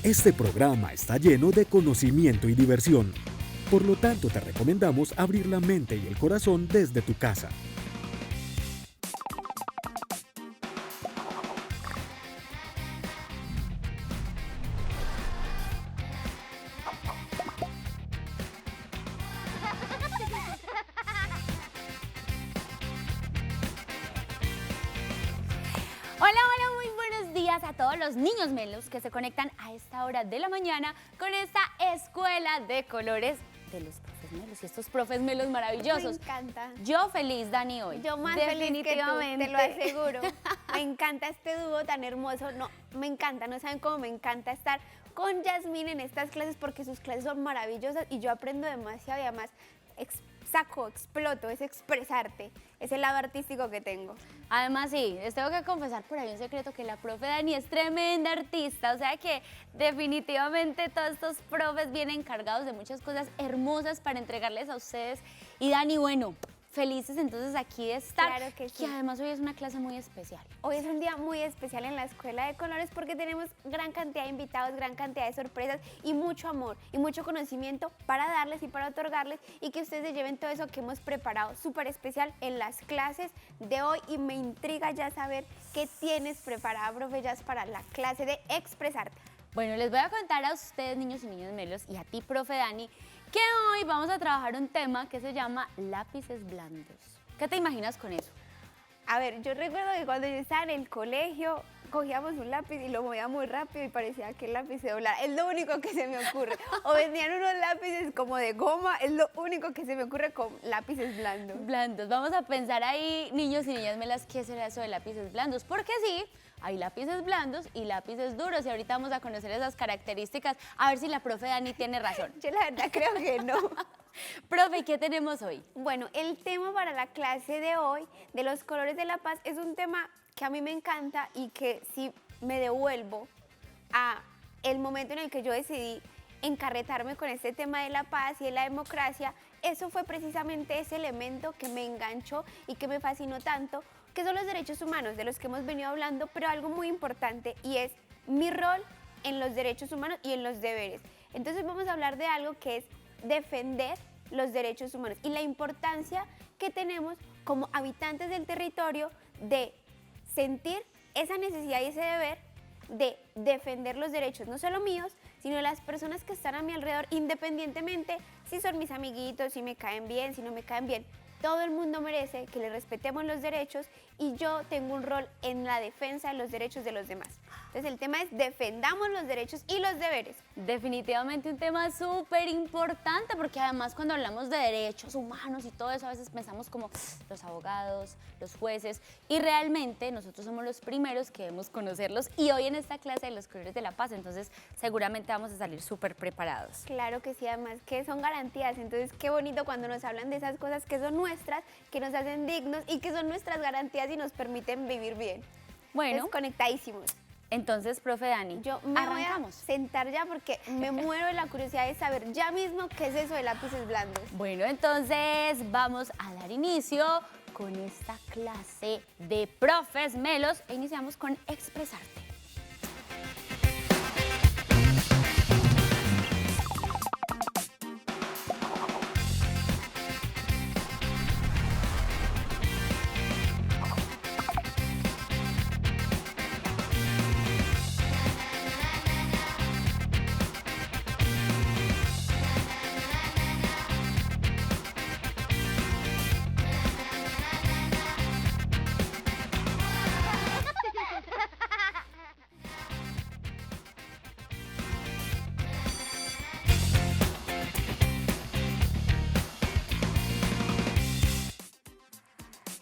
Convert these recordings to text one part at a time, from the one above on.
Este programa está lleno de conocimiento y diversión. Por lo tanto, te recomendamos abrir la mente y el corazón desde tu casa. Hola, hola, muy buenos días a todos los niños melos que se conectan a esta hora de la mañana con esta escuela de colores de los profes melos y estos profes melos maravillosos. Me encanta. Yo feliz, Dani, hoy. Yo más feliz que tú, te lo Definitivamente. aseguro. Me encanta este dúo tan hermoso. No, me encanta, no saben cómo me encanta estar con Yasmine en estas clases porque sus clases son maravillosas y yo aprendo demasiado y además exploto, es expresarte, es el lado artístico que tengo. Además, sí, les tengo que confesar por ahí un secreto que la profe Dani es tremenda artista, o sea que definitivamente todos estos profes vienen cargados de muchas cosas hermosas para entregarles a ustedes. Y Dani, bueno, felices entonces aquí de estar, Claro que sí. además hoy es una clase muy especial. Hoy es un día muy especial en la Escuela de Colores porque tenemos gran cantidad de invitados, gran cantidad de sorpresas y mucho amor y mucho conocimiento para darles y para otorgarles y que ustedes se lleven todo eso que hemos preparado súper especial en las clases de hoy. Y me intriga ya saber qué tienes preparada, profe Jazz, para la clase de expresarte. Bueno, les voy a contar a ustedes, niños y niñas melos, y a ti, profe Dani, que hoy vamos a trabajar un tema que se llama lápices blandos. ¿Qué te imaginas con eso? A ver, yo recuerdo que cuando yo estaba en el colegio, cogíamos un lápiz y lo movía muy rápido y parecía que el lápiz se doblara. Es lo único que se me ocurre. O vendían unos lápices como de goma, es lo único que se me ocurre con lápices blandos. Blandos. Vamos a pensar ahí, niños y niñas melas, ¿qué será eso de lápices blandos? Porque sí, hay lápices blandos y lápices duros y ahorita vamos a conocer esas características, a ver si la profe Dani tiene razón. Yo la verdad creo que no. Profe, ¿qué tenemos hoy? Bueno, el tema para la clase de hoy, de los colores de la paz, es un tema que a mí me encanta y que si me devuelvo a el momento en el que yo decidí encarretarme con este tema de la paz y de la democracia, eso fue precisamente ese elemento que me enganchó y que me fascinó tanto, que son los derechos humanos de los que hemos venido hablando, pero algo muy importante y es mi rol en los derechos humanos y en los deberes. Entonces vamos a hablar de algo que es defender los derechos humanos y la importancia que tenemos como habitantes del territorio de sentir esa necesidad y ese deber de defender los derechos, no solo míos, sino de las personas que están a mi alrededor, independientemente si son mis amiguitos, si me caen bien, si no me caen bien. Todo el mundo merece que le respetemos los derechos y yo tengo un rol en la defensa de los derechos de los demás. Entonces el tema es defendamos los derechos y los deberes. Definitivamente un tema súper importante porque además cuando hablamos de derechos humanos y todo eso a veces pensamos como los abogados, los jueces y realmente nosotros somos los primeros que debemos conocerlos y hoy en esta clase de los colores de la paz entonces seguramente vamos a salir súper preparados. Claro que sí, además que son garantías, entonces qué bonito cuando nos hablan de esas cosas que son nuestras, que nos hacen dignos y que son nuestras garantías y nos permiten vivir bien. Bueno, Conectadísimos. entonces, profe Dani, Yo me voy a arrancamos. sentar ya porque me muero de la curiosidad de saber ya mismo qué es eso de lápices blandos. Bueno, entonces vamos a dar inicio con esta clase de profes melos e iniciamos con expresarte.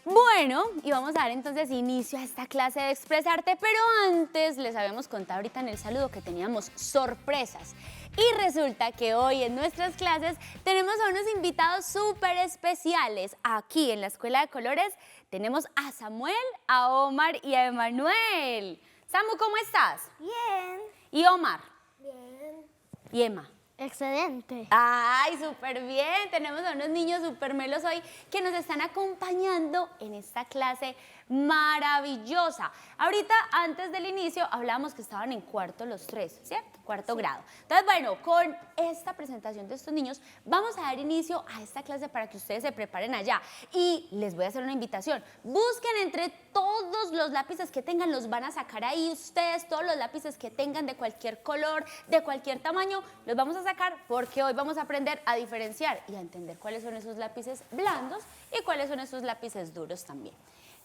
Bueno, y vamos a dar entonces inicio a esta clase de expresarte, pero antes les habíamos contado ahorita en el saludo que teníamos sorpresas. Y resulta que hoy en nuestras clases tenemos a unos invitados súper especiales. Aquí en la Escuela de Colores tenemos a Samuel, a Omar y a Emanuel. Samu, ¿cómo estás? Bien. ¿Y Omar? Bien. ¿Y Emma? Excelente. ¡Ay, súper bien! Tenemos a unos niños súper melos hoy que nos están acompañando en esta clase maravillosa. Ahorita, antes del inicio, hablábamos que estaban en cuarto los tres, ¿cierto? Cuarto grado. Entonces, bueno, con esta presentación de estos niños, vamos a dar inicio a esta clase para que ustedes se preparen allá. Y les voy a hacer una invitación. Busquen entre todos los lápices que tengan, los van a sacar ahí ustedes, todos los lápices que tengan de cualquier color, de cualquier tamaño, los vamos a sacar porque hoy vamos a aprender a diferenciar y a entender cuáles son esos lápices blandos y cuáles son esos lápices duros también.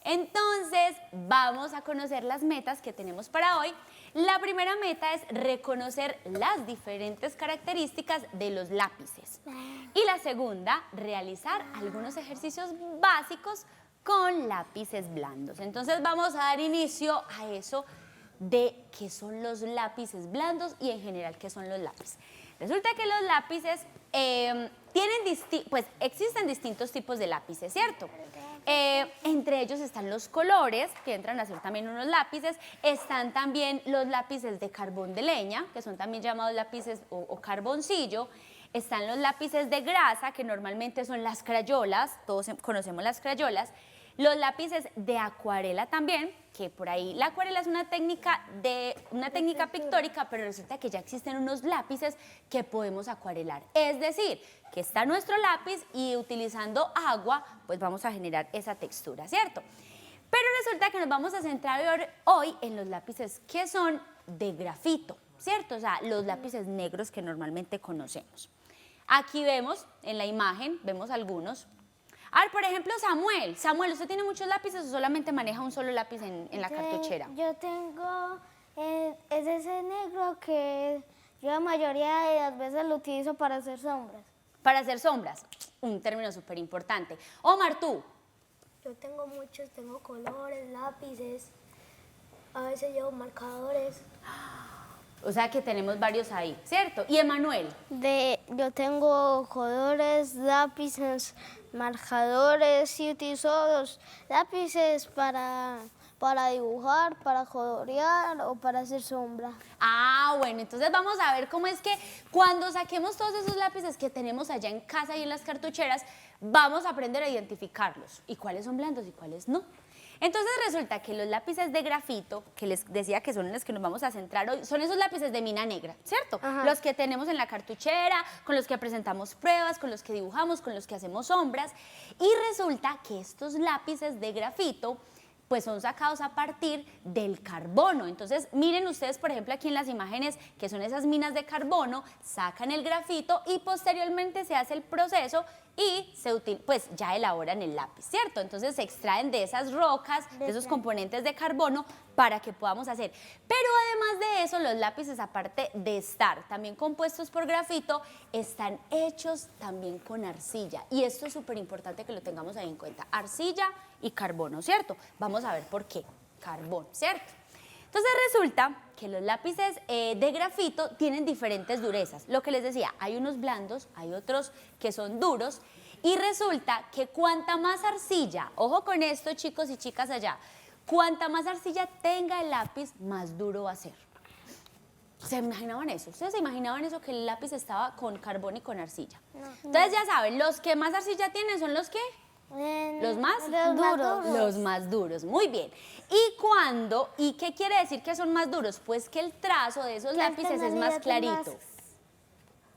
Entonces, vamos a conocer las metas que tenemos para hoy. La primera meta es reconocer las diferentes características de los lápices. Y la segunda, realizar algunos ejercicios básicos con lápices blandos. Entonces, vamos a dar inicio a eso de qué son los lápices blandos y en general qué son los lápices. Resulta que los lápices existen distintos tipos de lápices, ¿cierto? Entre ellos están los colores, que entran a ser también unos lápices. Están también los lápices de carbón de leña, que son también llamados lápices o carboncillo. Están los lápices de grasa, que normalmente son las crayolas, todos conocemos las crayolas. Los lápices de acuarela también, que por ahí la acuarela es una técnica pictórica, pero resulta que ya existen unos lápices que podemos acuarelar. Es decir, que está nuestro lápiz y utilizando agua, pues vamos a generar esa textura, ¿cierto? Pero resulta que nos vamos a centrar hoy en los lápices que son de grafito, ¿cierto? O sea, los lápices negros que normalmente conocemos. Aquí vemos, en la imagen, vemos algunos. A ver, por ejemplo, Samuel. Samuel, ¿usted tiene muchos lápices o solamente maneja un solo lápiz en la cartuchera? Yo tengo es ese negro que yo la mayoría de las veces lo utilizo para hacer sombras. Para hacer sombras, un término súper importante. Omar, tú. Yo tengo muchos, tengo colores, lápices, a veces llevo marcadores. O sea que tenemos varios ahí, ¿cierto? ¿Y Emanuel? Yo tengo colores, lápices, marcadores y utilizo los lápices para dibujar, para colorear o para hacer sombra. Ah, bueno, entonces vamos a ver cómo es que cuando saquemos todos esos lápices que tenemos allá en casa y en las cartucheras, vamos a aprender a identificarlos y cuáles son blandos y cuáles no. Entonces resulta que los lápices de grafito, que les decía que son los que nos vamos a centrar hoy, son esos lápices de mina negra, ¿cierto? Ajá. Los que tenemos en la cartuchera, con los que presentamos pruebas, con los que dibujamos, con los que hacemos sombras. Y resulta que estos lápices de grafito pues son sacados a partir del carbono. Entonces, miren ustedes, por ejemplo, aquí en las imágenes, que son esas minas de carbono, sacan el grafito y posteriormente se hace el proceso y pues ya elaboran el lápiz, ¿cierto? Entonces se extraen de esas rocas, de esos componentes de carbono para que podamos hacer. Pero además de eso, los lápices, aparte de estar también compuestos por grafito, están hechos también con arcilla. Y esto es súper importante que lo tengamos ahí en cuenta. Arcilla y carbono, ¿cierto? Vamos a ver por qué. Carbón, ¿cierto? Entonces resulta que los lápices de grafito tienen diferentes durezas. Lo que les decía, hay unos blandos, hay otros que son duros y resulta que cuanta más arcilla, ojo con esto chicos y chicas allá, cuanta más arcilla tenga el lápiz, más duro va a ser. ¿Se imaginaban eso? ¿Ustedes se imaginaban eso, que el lápiz estaba con carbón y con arcilla? No. Entonces ya saben, los que más arcilla tienen son los que... ¿Los más duros? Los más duros, muy bien. ¿Y qué quiere decir que son más duros? Pues que el trazo de esos lápices es más clarito.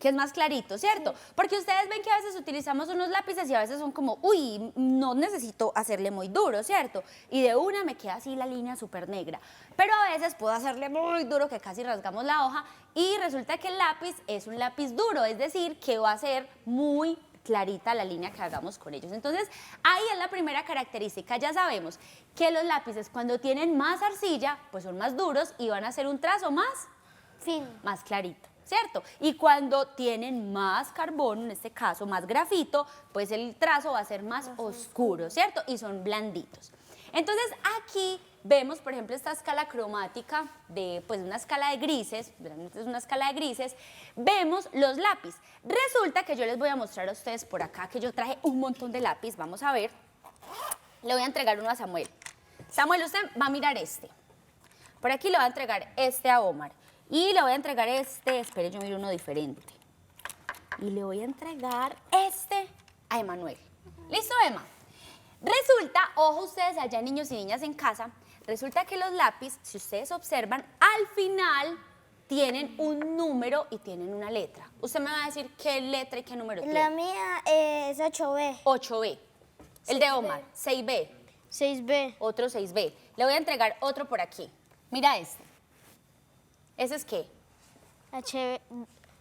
Que es más clarito, ¿cierto? Porque ustedes ven que a veces utilizamos unos lápices y a veces son como, uy, no necesito hacerle muy duro, ¿cierto? Y de una me queda así la línea súper negra. Pero a veces puedo hacerle muy duro que casi rasgamos la hoja y resulta que el lápiz es un lápiz duro, es decir, que va a ser muy clarita la línea que hagamos con ellos. Entonces, ahí es la primera característica. Ya sabemos que los lápices cuando tienen más arcilla, pues son más duros y van a hacer un trazo más fino, más clarito, ¿cierto? Y cuando tienen más carbono, en este caso más grafito, pues el trazo va a ser más oscuro, ¿cierto? Y son blanditos. Entonces, aquí vemos, por ejemplo, esta escala cromática de, pues, una escala de grises, realmente es una escala de grises, vemos los lápices. Resulta que yo les voy a mostrar a ustedes por acá que yo traje un montón de lápiz, vamos a ver. Le voy a entregar uno a Samuel. Samuel, usted va a mirar este. Por aquí le voy a entregar este a Omar. Y le voy a entregar este, espere, yo miro uno diferente. Y le voy a entregar este a Emanuel. ¿Listo, Emma? Resulta, ojo ustedes allá niños y niñas en casa, resulta que los lápices, si ustedes observan, al final tienen un número y tienen una letra. Usted me va a decir qué letra y qué número La tiene. mía es 8B. 8B. El de Omar, 6B. 6B. Otro 6B. Le voy a entregar otro por aquí. Mira este. ¿Ese es qué? HB.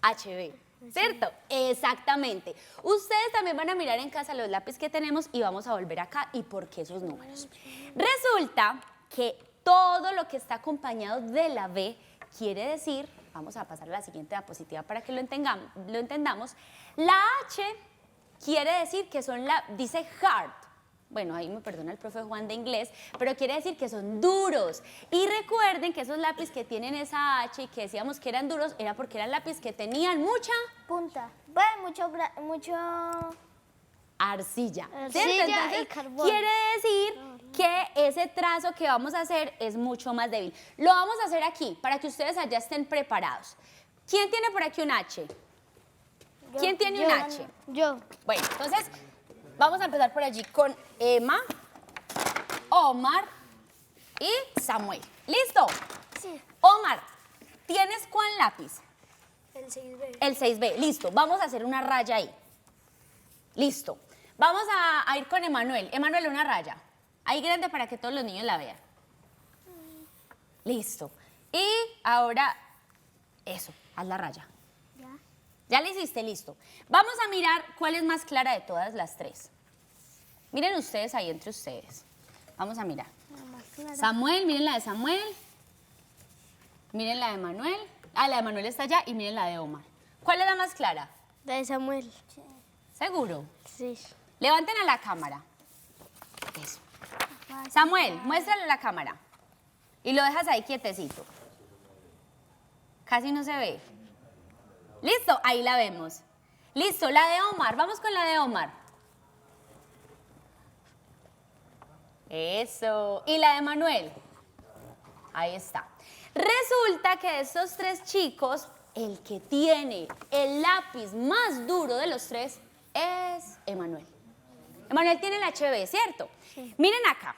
HB. ¿Cierto? Exactamente. Ustedes también van a mirar en casa los lápices que tenemos y vamos a volver acá y por qué esos números. Resulta que todo lo que está acompañado de la B quiere decir, vamos a pasar a la siguiente diapositiva para que lo entendamos, la H quiere decir que son dice hard. Bueno, ahí me perdona el profe Juan de inglés, pero quiere decir que son duros. Y recuerden que esos lápices que tienen esa H y que decíamos que eran duros, era porque eran lápices que tenían mucha Punta. Bueno, mucho arcilla. Arcilla ¿cierto? y Entonces, carbón. quiere decir que ese trazo que vamos a hacer es mucho más débil. Lo vamos a hacer aquí, para que ustedes allá estén preparados. ¿Quién tiene por aquí un H? ¿Quién tiene un H? Yo. Bueno, entonces vamos a empezar por allí con Emma, Omar y Samuel. ¿Listo? Sí. Omar, ¿tienes cuál lápiz? El 6B. El 6B. Listo, vamos a hacer una raya ahí. Listo. Vamos a ir con Emanuel. Emanuel, una raya. Ahí grande para que todos los niños la vean. Listo. Y ahora, eso, haz la raya. Ya la hiciste, listo. Vamos a mirar cuál es más clara de todas las tres. Miren ustedes ahí entre ustedes. Vamos a mirar. Samuel, miren la de Samuel. Miren la de Manuel. Ah, la de Manuel está allá y miren la de Omar. ¿Cuál es la más clara? De Samuel. ¿Seguro? Sí. Levanten a la cámara. Eso. Samuel, muéstrale a la cámara. Y lo dejas ahí quietecito. Casi no se ve. Listo, ahí la vemos. Listo, la de Omar. Vamos con la de Omar. Eso. ¿Y la de Manuel? Ahí está. Resulta que de estos tres chicos, el que tiene el lápiz más duro de los tres es Emanuel. Emanuel tiene el HB, ¿cierto? Sí. Miren acá.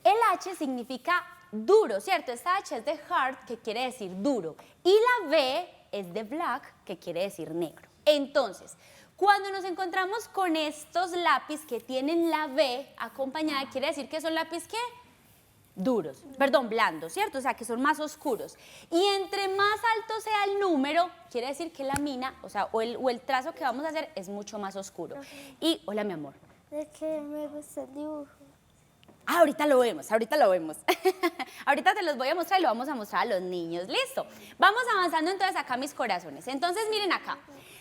El H significa duro, ¿cierto? Esta H es de hard, que quiere decir duro. Y la B es de black, que quiere decir negro. Entonces, cuando nos encontramos con estos lápices que tienen la B acompañada, quiere decir que son lápices, ¿qué? Duros, perdón, blandos, ¿cierto? O sea, que son más oscuros. Y entre más alto sea el número, quiere decir que la mina, o sea, o el trazo que vamos a hacer es mucho más oscuro. Y, hola, mi amor. Es que me gusta el dibujo. Ah, ahorita lo vemos, ahorita lo vemos. Ahorita te los voy a mostrar y lo vamos a mostrar a los niños. Listo. Vamos avanzando entonces acá, mis corazones. Entonces, miren acá.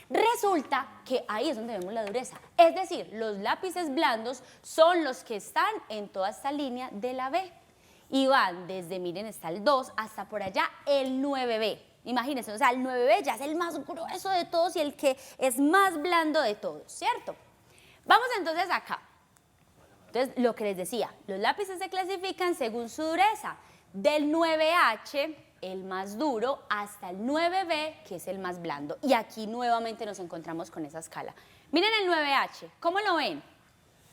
Resulta que ahí es donde vemos la dureza. Es decir, los lápices blandos son los que están en toda esta línea de la B. Y van desde, miren, está el 2 hasta por allá el 9B. Imagínense, o sea, el 9B ya es el más grueso de todos y el que es más blando de todos, ¿cierto? Vamos entonces acá. Entonces, lo que les decía, los lápices se clasifican según su dureza. Del 9H, el más duro, hasta el 9B, que es el más blando. Y aquí nuevamente nos encontramos con esa escala. Miren el 9H, ¿cómo lo ven?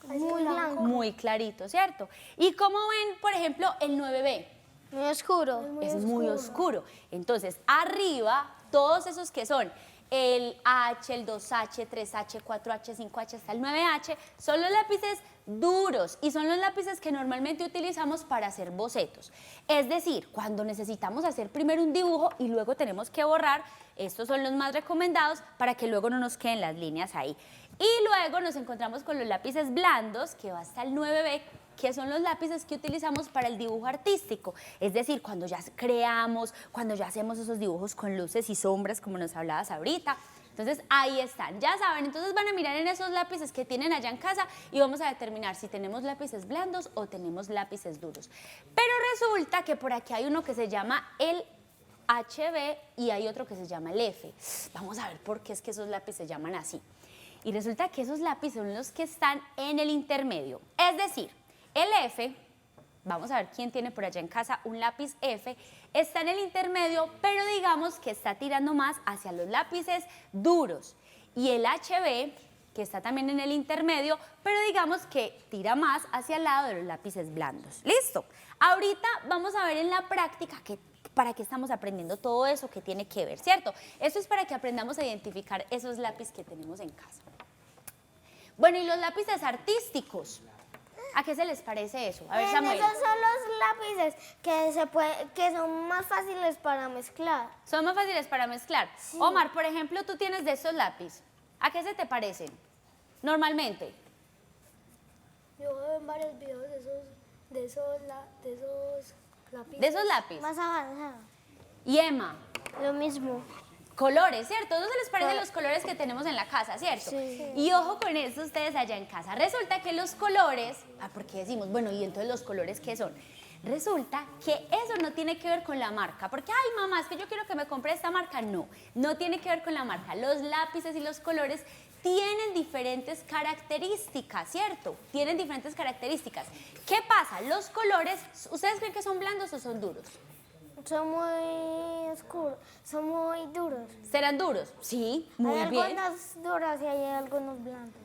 Muy blanco. Muy clarito, ¿cierto? ¿Y cómo ven, por ejemplo, el 9B? Muy oscuro. Es muy oscuro. Entonces, arriba, todos esos que son el H, el 2H, 3H, 4H, 5H, hasta el 9H, son los lápices duros y son los lápices que normalmente utilizamos para hacer bocetos. Es decir, cuando necesitamos hacer primero un dibujo y luego tenemos que borrar, estos son los más recomendados para que luego no nos queden las líneas ahí. Y luego nos encontramos con los lápices blandos, que va hasta el 9B, que son los lápices que utilizamos para el dibujo artístico. Es decir, cuando ya creamos, cuando ya hacemos esos dibujos con luces y sombras, como nos hablabas ahorita. Entonces, ahí están, ya saben. Entonces van a mirar en esos lápices que tienen allá en casa y vamos a determinar si tenemos lápices blandos o tenemos lápices duros. Pero resulta que por aquí hay uno que se llama el HB y hay otro que se llama el F. Vamos a ver por qué es que esos lápices se llaman así. Y resulta que esos lápices son los que están en el intermedio. Es decir, el F, vamos a ver quién tiene por allá en casa un lápiz F, está en el intermedio, pero digamos que está tirando más hacia los lápices duros. Y el HB que está también en el intermedio, pero digamos que tira más hacia el lado de los lápices blandos. ¿Listo? Ahorita vamos a ver en la práctica para qué estamos aprendiendo todo eso que tiene que ver, ¿cierto? Esto es para que aprendamos a identificar esos lápices que tenemos en casa. Bueno, y los lápices artísticos, ¿a qué se les parece eso? A ver, Samuel. Esos son los lápices que son más fáciles para mezclar. Son más fáciles para mezclar. Sí. Omar, por ejemplo, tú tienes de estos lápices. ¿A qué se te parecen? Normalmente. Yo veo en varios videos de esos lápices. De esos lápices. Más avanzado. Y Emma, Lo mismo. colores, ¿cierto? ¿No se les parecen los colores que tenemos en la casa, cierto? Sí. Y ojo con eso ustedes allá en casa. Resulta que los colores, porque decimos, bueno, ¿y entonces los colores qué son? Resulta que eso no tiene que ver con la marca, porque, ay, mamá, es que yo quiero que me compre esta marca. No, no tiene que ver con la marca. Los lápices y los colores tienen diferentes características, ¿cierto? Tienen diferentes características. ¿Qué pasa? Los colores, ¿ustedes creen que son blandos o son duros? Son muy oscuros, son muy duros. ¿Serán duros? Sí, muy hay bien. algunos duros y hay algunos blancos.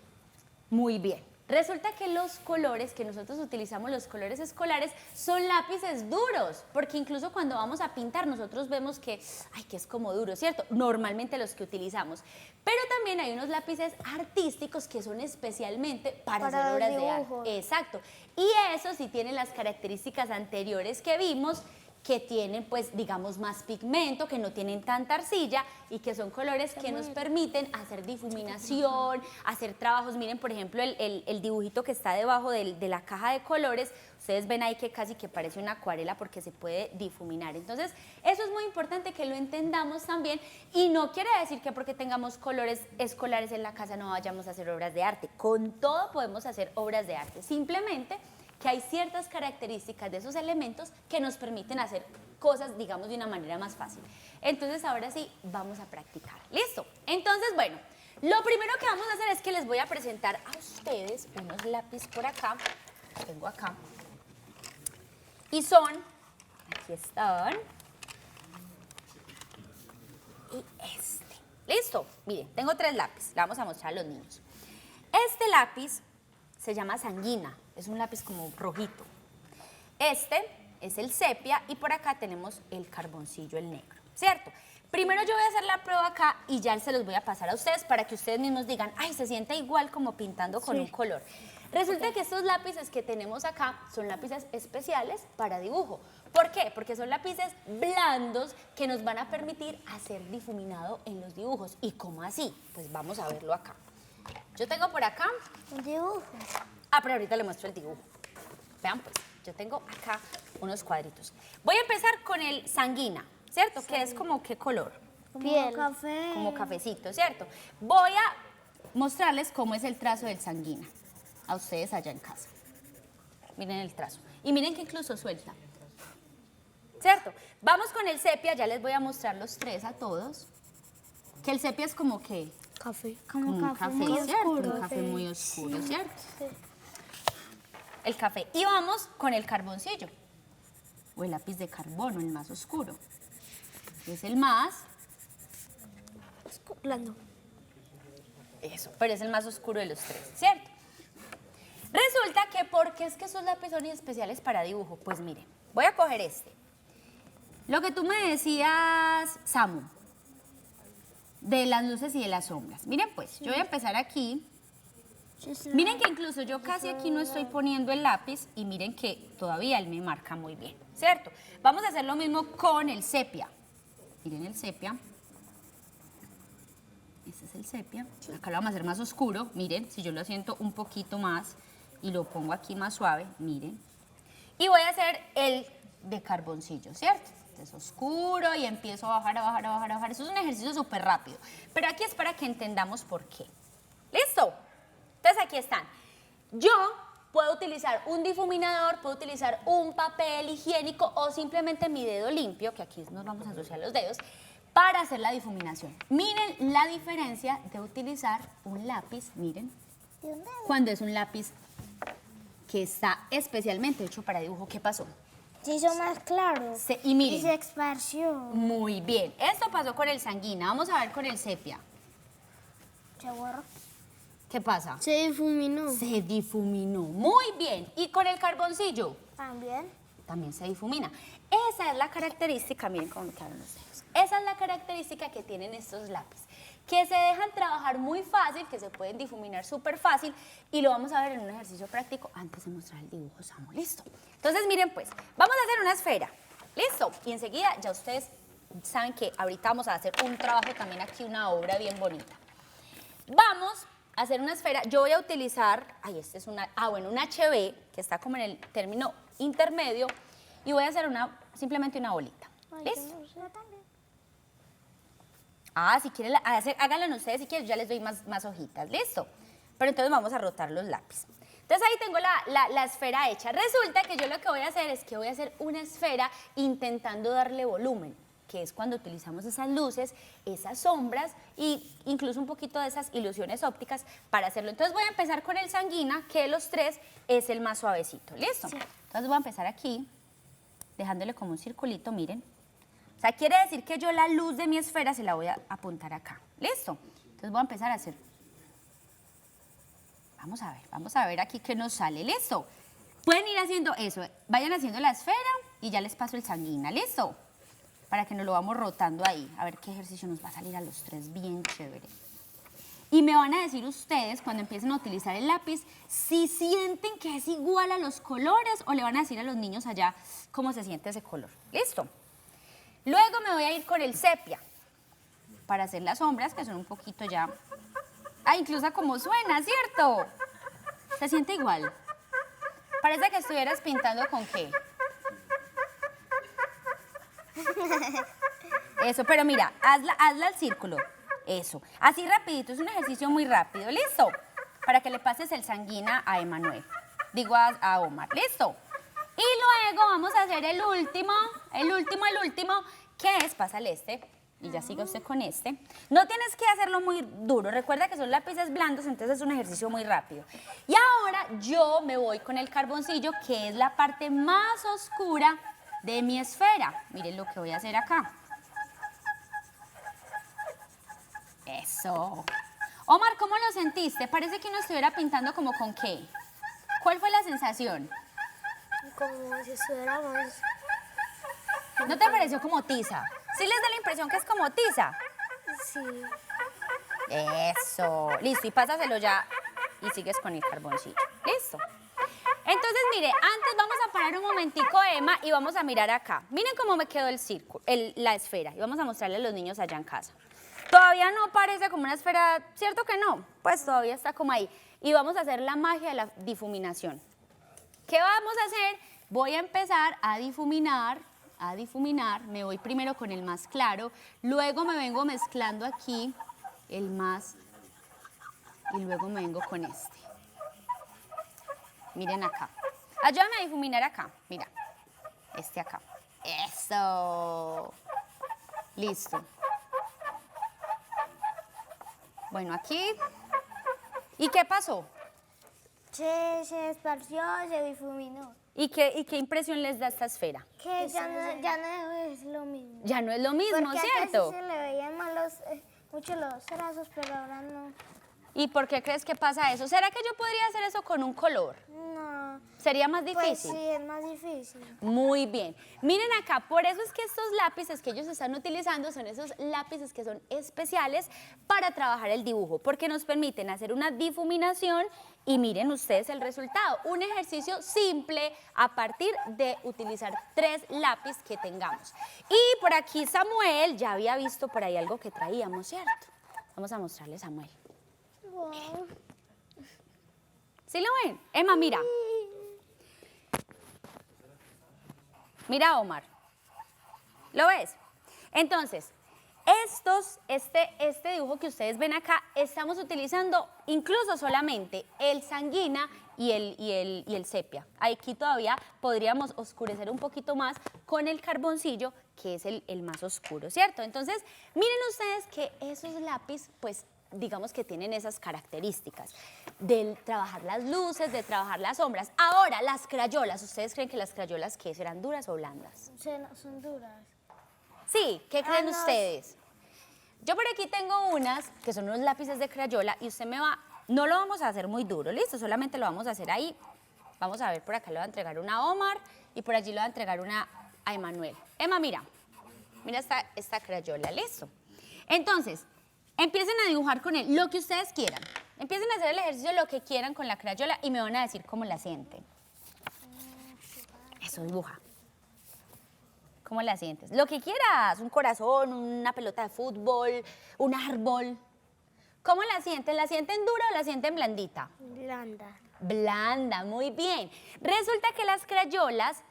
Muy bien. Resulta que los colores que nosotros utilizamos, los colores escolares, son lápices duros, porque incluso cuando vamos a pintar nosotros vemos que, ay, que es como duro, ¿cierto? Normalmente los que utilizamos. Pero también hay unos lápices artísticos que son especialmente para hacer los obras de dibujos. arte. Exacto. Y eso sí tienen las características anteriores que vimos, que tienen, pues, digamos, más pigmento, que no tienen tanta arcilla y que son colores que nos permiten hacer difuminación, hacer trabajos. Miren, por ejemplo, el dibujito que está debajo de la caja de colores, ustedes ven ahí que casi que parece una acuarela porque se puede difuminar. Entonces, eso es muy importante que lo entendamos también y no quiere decir que porque tengamos colores escolares en la casa no vayamos a hacer obras de arte. Con todo podemos hacer obras de arte, simplemente que hay ciertas características de esos elementos que nos permiten hacer cosas, digamos, de una manera más fácil. Entonces, ahora sí, vamos a practicar. ¿Listo? Entonces, bueno, lo primero que vamos a hacer es que les voy a presentar a ustedes unos lápices por acá. Los tengo acá. Y son, aquí están, y este. ¿Listo? Miren, tengo 3 lápices. Le vamos a mostrar a los niños. Este lápiz se llama Sanguina, es un lápiz como rojito. Este es el sepia y por acá tenemos el carboncillo, el negro, ¿cierto? Primero yo voy a hacer la prueba acá y ya se los voy a pasar a ustedes para que ustedes mismos digan, ay, se siente igual como pintando con un color. Resulta que estos lápices que tenemos acá son lápices especiales para dibujo. ¿Por qué? Porque son lápices blandos que nos van a permitir hacer difuminado en los dibujos. ¿Y cómo así? Pues vamos a verlo acá. Yo tengo por acá... Un dibujo. Ah, pero ahorita le muestro el dibujo. Vean pues, yo tengo acá unos cuadritos. Voy a empezar con el sanguina, ¿cierto? Que es como, ¿qué color? Piel. Café. Como cafecito, ¿cierto? Voy a mostrarles cómo es el trazo del sanguina a ustedes allá en casa. Miren el trazo. Y miren que incluso suelta. ¿Cierto? Vamos con el sepia, ya les voy a mostrar los 3 a todos. Que el sepia es como que... Café. Como un café, muy ¿cierto? oscuro. Un café muy oscuro, ¿cierto? Sí. El café. Y vamos con el carboncillo, o el lápiz de carbono, el más oscuro. Es el más... Blando. Eso, pero es el más oscuro de los 3, ¿cierto? Resulta que, ¿por qué es que esos lápices son especiales para dibujo? Pues miren, voy a coger este. Lo que tú me decías, Samu, de las luces y de las sombras. Miren pues, yo voy a empezar aquí. Miren que incluso yo casi aquí no estoy poniendo el lápiz y miren que todavía él me marca muy bien, ¿cierto? Vamos a hacer lo mismo con el sepia. Miren el sepia. Este es el sepia. Acá lo vamos a hacer más oscuro. Miren, si yo lo siento un poquito más y lo pongo aquí más suave, miren. Y voy a hacer el de carboncillo, ¿cierto? Es oscuro y empiezo a bajar, a bajar, a bajar, a bajar. Eso es un ejercicio súper rápido. Pero aquí es para que entendamos por qué. ¿Listo? Entonces aquí están. Yo puedo utilizar un difuminador, puedo utilizar un papel higiénico o simplemente mi dedo limpio, que aquí nos vamos a asociar los dedos, para hacer la difuminación. Miren la diferencia de utilizar un lápiz, miren, cuando es un lápiz que está especialmente hecho para dibujo. ¿Qué pasó? Se hizo más claro. Y miren. Y se esparció. Muy bien. Esto pasó con el sanguina. Vamos a ver con el sepia. Se borró. ¿Qué pasa? Se difuminó. Se difuminó. Muy bien. ¿Y con el carboncillo? También. También se difumina. Esa es la característica, miren cómo me quedaron los dedos. Esa es la característica que tienen estos lápices, que se dejan trabajar muy fácil, que se pueden difuminar súper fácil, y lo vamos a ver en un ejercicio práctico antes de mostrar el dibujo, Samu. ¿Listo? Entonces, miren pues, vamos a hacer una esfera. ¿Listo? Y enseguida ya ustedes saben que ahorita vamos a hacer un trabajo también aquí, una obra bien bonita. Vamos a hacer una esfera. Yo voy a utilizar, este es una HB, que está como en el término intermedio, y voy a hacer simplemente una bolita. ¿Listo? Si quieren, háganlo ustedes si quieren, ya les doy más hojitas, ¿listo? Pero entonces vamos a rotar los lápices. Entonces ahí tengo la esfera hecha. Resulta que yo lo que voy a hacer es que voy a hacer una esfera intentando darle volumen, que es cuando utilizamos esas luces, esas sombras e incluso un poquito de esas ilusiones ópticas para hacerlo. Entonces voy a empezar con el sanguina, que de los tres es el más suavecito, ¿listo? Sí. Entonces voy a empezar aquí, dejándole como un circulito, miren. O sea, quiere decir que yo la luz de mi esfera se la voy a apuntar acá, ¿listo? Entonces voy a empezar a hacer. Vamos a ver aquí qué nos sale, ¿listo? Pueden ir haciendo eso, vayan haciendo la esfera y ya les paso el sanguina, ¿listo? Para que nos lo vamos rotando ahí, a ver qué ejercicio nos va a salir a los tres bien chévere. Y me van a decir ustedes, cuando empiecen a utilizar el lápiz, si sienten que es igual a los colores o le van a decir a los niños allá cómo se siente ese color, ¿listo? Luego me voy a ir con el sepia para hacer las sombras, que son un poquito ya... incluso como suena, ¿cierto? Se siente igual. Parece que estuvieras pintando con qué. Eso, pero mira, hazla al círculo. Eso, así rapidito, es un ejercicio muy rápido, ¿listo? Para que le pases el sanguina a Emanuel. Digo a Omar, ¿listo? Y luego vamos a hacer el último, que es, pásale este, y ya sigue usted con este. No tienes que hacerlo muy duro, recuerda que son lápices blandos, entonces es un ejercicio muy rápido. Y ahora yo me voy con el carboncillo, que es la parte más oscura de mi esfera. Miren lo que voy a hacer acá. Eso. Omar, ¿cómo lo sentiste? Parece que uno estuviera pintando como con qué. ¿Cuál fue la sensación? Como si estuviéramos... ¿No te pareció como tiza? ¿Sí les da la impresión que es como tiza? Sí. Eso. Listo, y pásaselo ya y sigues con el carboncillo. Listo. Entonces, mire, antes vamos a parar un momentico, Emma, y vamos a mirar acá. Miren cómo me quedó el círculo, la esfera. Y vamos a mostrarle a los niños allá en casa. Todavía no parece como una esfera, ¿cierto que no? Pues todavía está como ahí. Y vamos a hacer la magia de la difuminación. ¿Qué vamos a hacer? Voy a empezar a difuminar, me voy primero con el más claro, luego me vengo mezclando aquí el más y luego me vengo con este. Miren acá. Ayúdame a difuminar acá, mira, este acá. Eso. Listo. Bueno, aquí. ¿Y qué pasó? Se esparció, se difuminó. ¿Y qué impresión les da esta esfera? Que ya no es lo mismo. Ya no es lo mismo, Porque ¿cierto? antes se le veían mucho los trazos, pero ahora no. ¿Y por qué crees que pasa eso? ¿Será que yo podría hacer eso con un color? No. ¿Sería más Pues difícil? sí, es más difícil. Muy bien. Miren acá, por eso es que estos lápices que ellos están utilizando son esos lápices que son especiales para trabajar el dibujo, porque nos permiten hacer una difuminación y miren ustedes el resultado. Un ejercicio simple a partir de utilizar 3 lápices que tengamos. Y por aquí Samuel ya había visto por ahí algo que traíamos, ¿cierto? Vamos a mostrarle a Samuel. Wow. ¿Sí lo ven? Emma, mira. Mira, Omar. ¿Lo ves? Entonces, este dibujo que ustedes ven acá, estamos utilizando incluso solamente el sanguina y el sepia. Aquí todavía podríamos oscurecer un poquito más con el carboncillo, que es el más oscuro, ¿cierto? Entonces, miren ustedes que esos lápices, pues, digamos que tienen esas características de trabajar las luces, de trabajar las sombras. Ahora, las crayolas, ¿ustedes creen que las crayolas qué serán duras o blandas? Son duras. Sí, ¿qué creen no. ustedes? Yo por aquí tengo unas que son unos lápices de crayola y usted me va No lo vamos a hacer muy duro, ¿listo? Solamente lo vamos a hacer ahí. Vamos a ver, por acá le voy a entregar una a Omar y por allí le voy a entregar una a Emanuel. Emma, mira esta crayola, ¿listo? Entonces, empiecen a dibujar con él lo que ustedes quieran. Empiecen a hacer el ejercicio lo que quieran con la crayola y me van a decir cómo la sienten. Eso, dibuja. ¿Cómo la sientes? Lo que quieras, un corazón, una pelota de fútbol, un árbol. ¿Cómo la sienten? ¿La sienten dura o la sienten blandita? Blanda. Blanda, muy bien. Resulta que las crayolas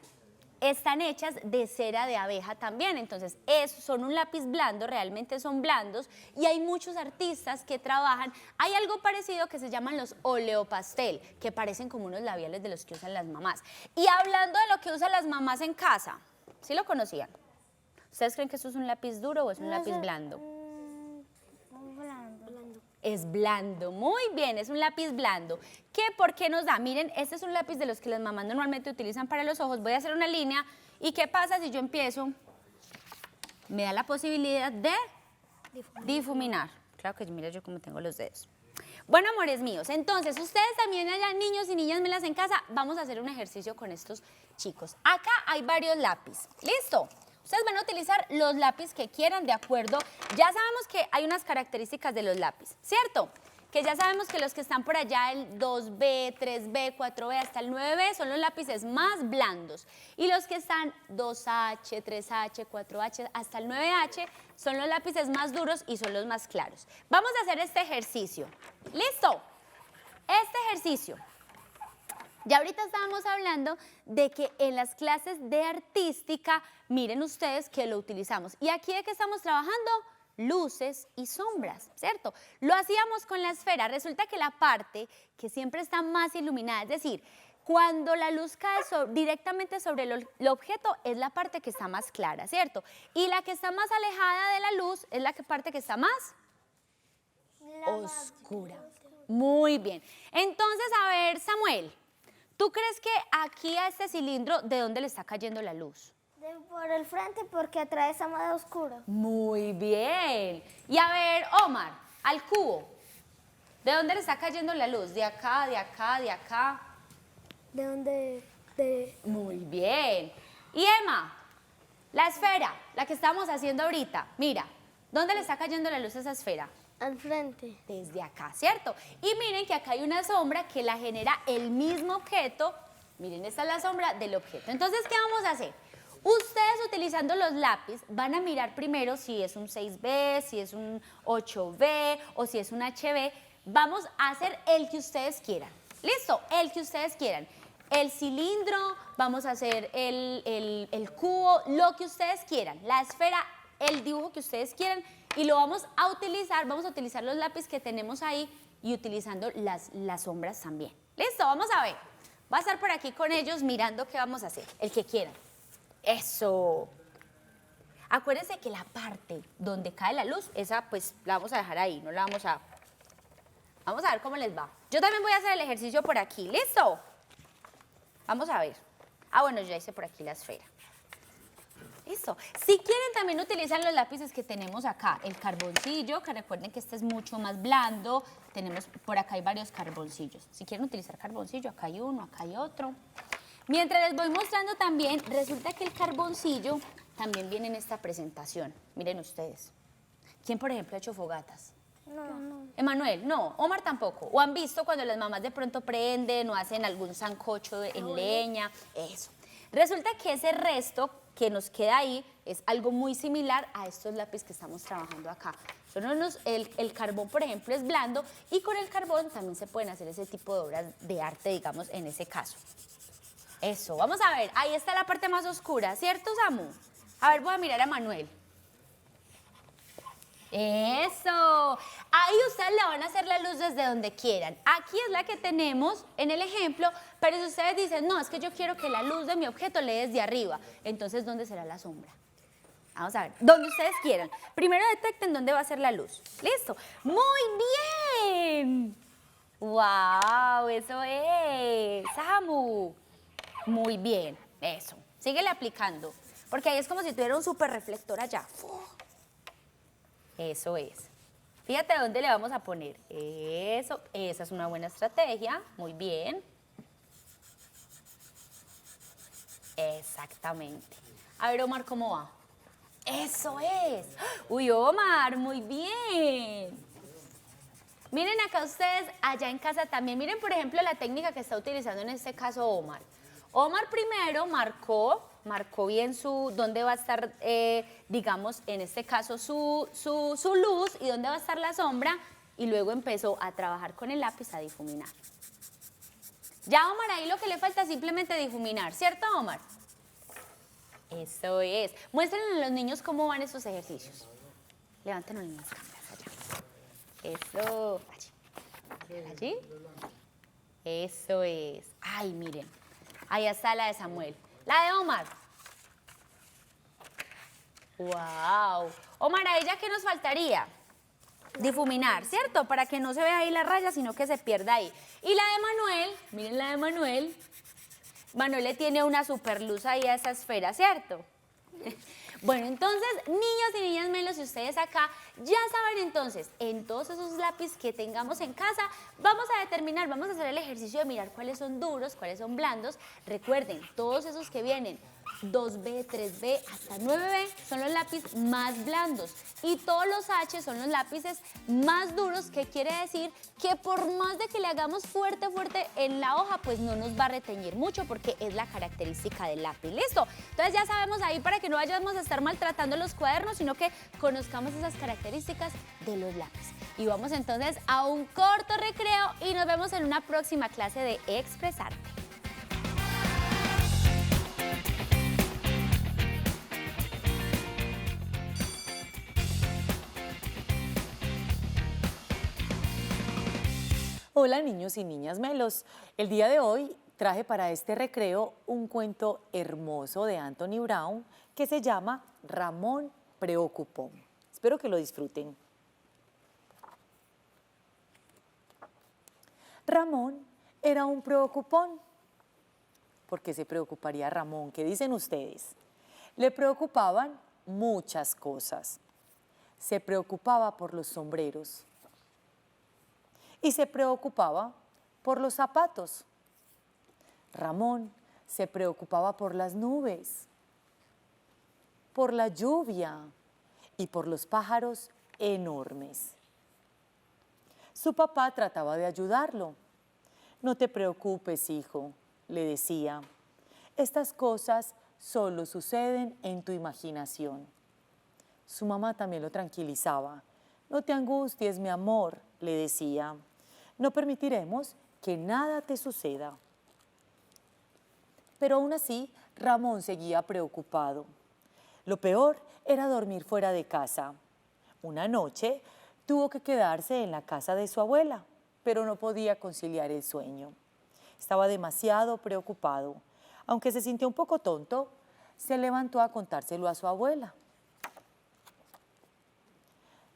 están hechas de cera de abeja también, entonces son un lápiz blando, realmente son blandos y hay muchos artistas que trabajan. Hay algo parecido que se llaman los oleopastel, que parecen como unos labiales de los que usan las mamás. Y hablando de lo que usan las mamás en casa, ¿sí lo conocían? ¿Ustedes creen que eso es un lápiz duro o es un lápiz blando? Blando. Es blando, muy bien, es un lápiz blando. ¿Por qué nos da? Miren, este es un lápiz de los que las mamás normalmente utilizan para los ojos. Voy a hacer una línea y ¿qué pasa si yo empiezo? Me da la posibilidad de difuminar. Claro que mira yo cómo tengo los dedos. Bueno, amores míos, entonces ustedes también allá, niños y niñas melas en casa, vamos a hacer un ejercicio con estos chicos. Acá hay varios lápices, ¿listo? Ustedes van a utilizar los lápices que quieran, de acuerdo. Ya sabemos que hay unas características de los lápices, ¿cierto? Que ya sabemos que los que están por allá, el 2B, 3B, 4B, hasta el 9B, son los lápices más blandos. Y los que están 2H, 3H, 4H, hasta el 9H, son los lápices más duros y son los más claros. Vamos a hacer este ejercicio. ¿Listo? Este ejercicio. Ya ahorita estábamos hablando de que en las clases de artística, miren ustedes que lo utilizamos. ¿Y aquí de qué estamos trabajando? Luces y sombras, ¿cierto? Lo hacíamos con la esfera. Resulta que la parte que siempre está más iluminada, es decir, cuando la luz cae directamente sobre el objeto, es la parte que está más clara, ¿cierto? Y la que está más alejada de la luz es la parte que está más oscura. Muy bien. Entonces, a ver, Samuel, ¿tú crees que aquí a este cilindro, de dónde le está cayendo la luz? Por el frente porque atraviesa más oscuro. Muy bien. Y a ver, Omar, al cubo, ¿de dónde le está cayendo la luz? ¿De acá, de acá, de acá? ¿De dónde? Muy bien. Y Emma, la esfera, la que estamos haciendo ahorita, mira, ¿dónde le está cayendo la luz a esa esfera? Al frente. Desde acá, ¿cierto? Y miren que acá hay una sombra que la genera el mismo objeto. Miren, esta es la sombra del objeto. Entonces, ¿qué vamos a hacer? Ustedes utilizando los lápices van a mirar primero si es un 6B, si es un 8B o si es un HB. Vamos a hacer el que ustedes quieran. ¿Listo? El que ustedes quieran. El cilindro, vamos a hacer el cubo, lo que ustedes quieran. La esfera, el dibujo que ustedes quieran. Y lo vamos a utilizar los lápices que tenemos ahí y utilizando las sombras también. ¿Listo? Vamos a ver. Va a estar por aquí con ellos mirando qué vamos a hacer. El que quieran. Eso. Acuérdense que la parte donde cae la luz, esa pues la vamos a dejar ahí, no la vamos a... Vamos a ver cómo les va. Yo también voy a hacer el ejercicio por aquí, ¿listo? Vamos a ver. Ah, bueno, yo ya hice por aquí la esfera. Listo. Si quieren también utilizan los lápices que tenemos acá, el carboncillo, que recuerden que este es mucho más blando. Tenemos por acá hay varios carboncillos. Si quieren utilizar carboncillo, acá hay uno, acá hay otro. Mientras les voy mostrando también, resulta que el carboncillo también viene en esta presentación. Miren ustedes. ¿Quién, por ejemplo, ha hecho fogatas? No. Emanuel, no. Omar tampoco. ¿O han visto cuando las mamás de pronto prenden o hacen algún sancocho en leña? Eso. Resulta que ese resto que nos queda ahí es algo muy similar a estos lápices que estamos trabajando acá. El carbón, por ejemplo, es blando y con el carbón también se pueden hacer ese tipo de obras de arte, digamos, en ese caso. Eso, vamos a ver, ahí está la parte más oscura, ¿cierto, Samu? A ver, voy a mirar a Manuel. Eso, ahí ustedes le van a hacer la luz desde donde quieran. Aquí es la que tenemos en el ejemplo, pero si ustedes dicen, no, es que yo quiero que la luz de mi objeto le dé desde arriba, entonces, ¿dónde será la sombra? Vamos a ver, donde ustedes quieran. Primero detecten dónde va a ser la luz. ¿Listo? ¡Muy bien! ¡Wow! Eso es, Samu. Muy bien, eso. Síguele aplicando, porque ahí es como si tuviera un super reflector allá. Eso es. Fíjate dónde le vamos a poner. Eso, esa es una buena estrategia. Muy bien. Exactamente. A ver, Omar, ¿cómo va? Eso es. Uy, Omar, muy bien. Miren acá ustedes, allá en casa también. Miren, por ejemplo, la técnica que está utilizando en este caso Omar. Omar primero marcó bien dónde va a estar, digamos, en este caso su luz y dónde va a estar la sombra, y luego empezó a trabajar con el lápiz a difuminar. Ya, Omar, ahí lo que le falta es simplemente difuminar, ¿cierto, Omar? Eso es. Muéstrenle a los niños cómo van estos ejercicios. Levántenlo en las cámaras allá. Eso. Allí. Allí. Eso es. Ay, miren. Ahí está la de Samuel. La de Omar. ¡Wow! Omar, ¿a ella qué nos faltaría? Difuminar, ¿cierto? Para que no se vea ahí la raya, sino que se pierda ahí. Y la de Manuel, miren la de Manuel. Manuel le tiene una super luz ahí a esa esfera, ¿cierto? Bueno, entonces, niños y niñas melos, y ustedes acá ya saben entonces, en todos esos lápices que tengamos en casa, vamos a determinar, vamos a hacer el ejercicio de mirar cuáles son duros, cuáles son blandos. Recuerden, todos esos que vienen 2B, 3B, hasta 9B son los lápices más blandos, y todos los H son los lápices más duros, que quiere decir que por más de que le hagamos fuerte en la hoja, pues no nos va a reteñir mucho, porque es la característica del lápiz. ¿Listo? Entonces ya sabemos ahí, para que no vayamos a estar maltratando los cuadernos, sino que conozcamos esas características de los lápices. Y vamos entonces a un corto recreo y nos vemos en una próxima clase de Expresarte. Hola niños y niñas melos, el día de hoy traje para este recreo un cuento hermoso de Anthony Brown que se llama Ramón Preocupón. Espero que lo disfruten. Ramón era un preocupón. ¿Por qué se preocuparía Ramón? ¿Qué dicen ustedes? Le preocupaban muchas cosas. Se preocupaba por los sombreros. Y se preocupaba por los zapatos. Ramón se preocupaba por las nubes, por la lluvia y por los pájaros enormes. Su papá trataba de ayudarlo. No te preocupes, hijo, le decía. Estas cosas solo suceden en tu imaginación. Su mamá también lo tranquilizaba. No te angusties, mi amor, le decía. No permitiremos que nada te suceda. Pero aún así, Ramón seguía preocupado. Lo peor era dormir fuera de casa. Una noche tuvo que quedarse en la casa de su abuela, pero no podía conciliar el sueño. Estaba demasiado preocupado. Aunque se sintió un poco tonto, se levantó a contárselo a su abuela.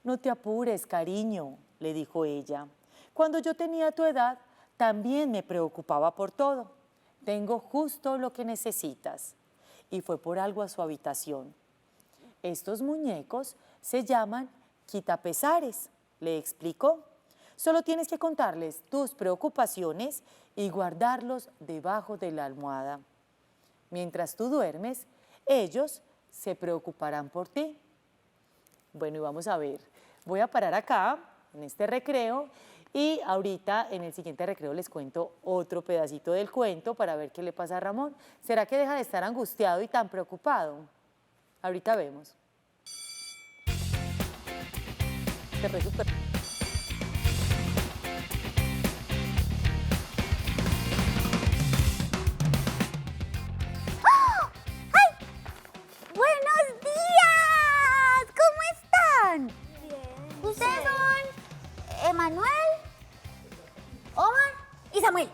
No te apures, cariño, le dijo ella. Cuando yo tenía tu edad, también me preocupaba por todo. Tengo justo lo que necesitas. Y fue por algo a su habitación. Estos muñecos se llaman quitapesares, le explicó. Solo tienes que contarles tus preocupaciones y guardarlos debajo de la almohada. Mientras tú duermes, ellos se preocuparán por ti. Bueno, y vamos a ver. Voy a parar acá, en este recreo, y ahorita en el siguiente recreo les cuento otro pedacito del cuento para ver qué le pasa a Ramón. ¿Será que deja de estar angustiado y tan preocupado? Ahorita vemos. Se fue súper... ¡Buenos días! ¿Cómo están? Bien. ¿Ustedes son Emanuel, Omar y Samuel?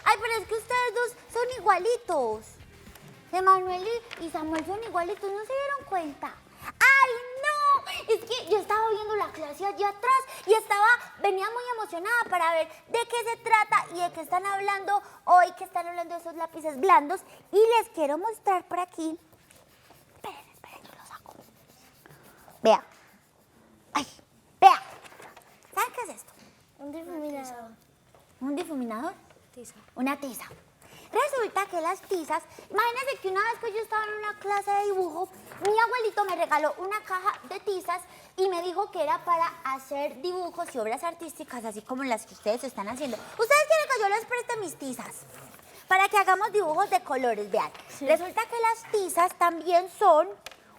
Ay, pero es que ustedes dos son igualitos. Emanuel y Samuel son igualitos, ¿no se dieron cuenta? ¡Ay, no! Es que yo estaba viendo la clase allá atrás y venía muy emocionada para ver de qué se trata y de qué están hablando hoy, que están hablando de esos lápices blandos. Y les quiero mostrar por aquí. Esperen, yo lo saco. Vea. Ay, vea. difuminador? Tiza. Una tiza. Resulta que las tizas, imagínense que una vez que yo estaba en una clase de dibujo, mi abuelito me regaló una caja de tizas y me dijo que era para hacer dibujos y obras artísticas, así como las que ustedes están haciendo. ¿Ustedes quieren que yo les preste mis tizas? Para que hagamos dibujos de colores, vean. Resulta que las tizas también son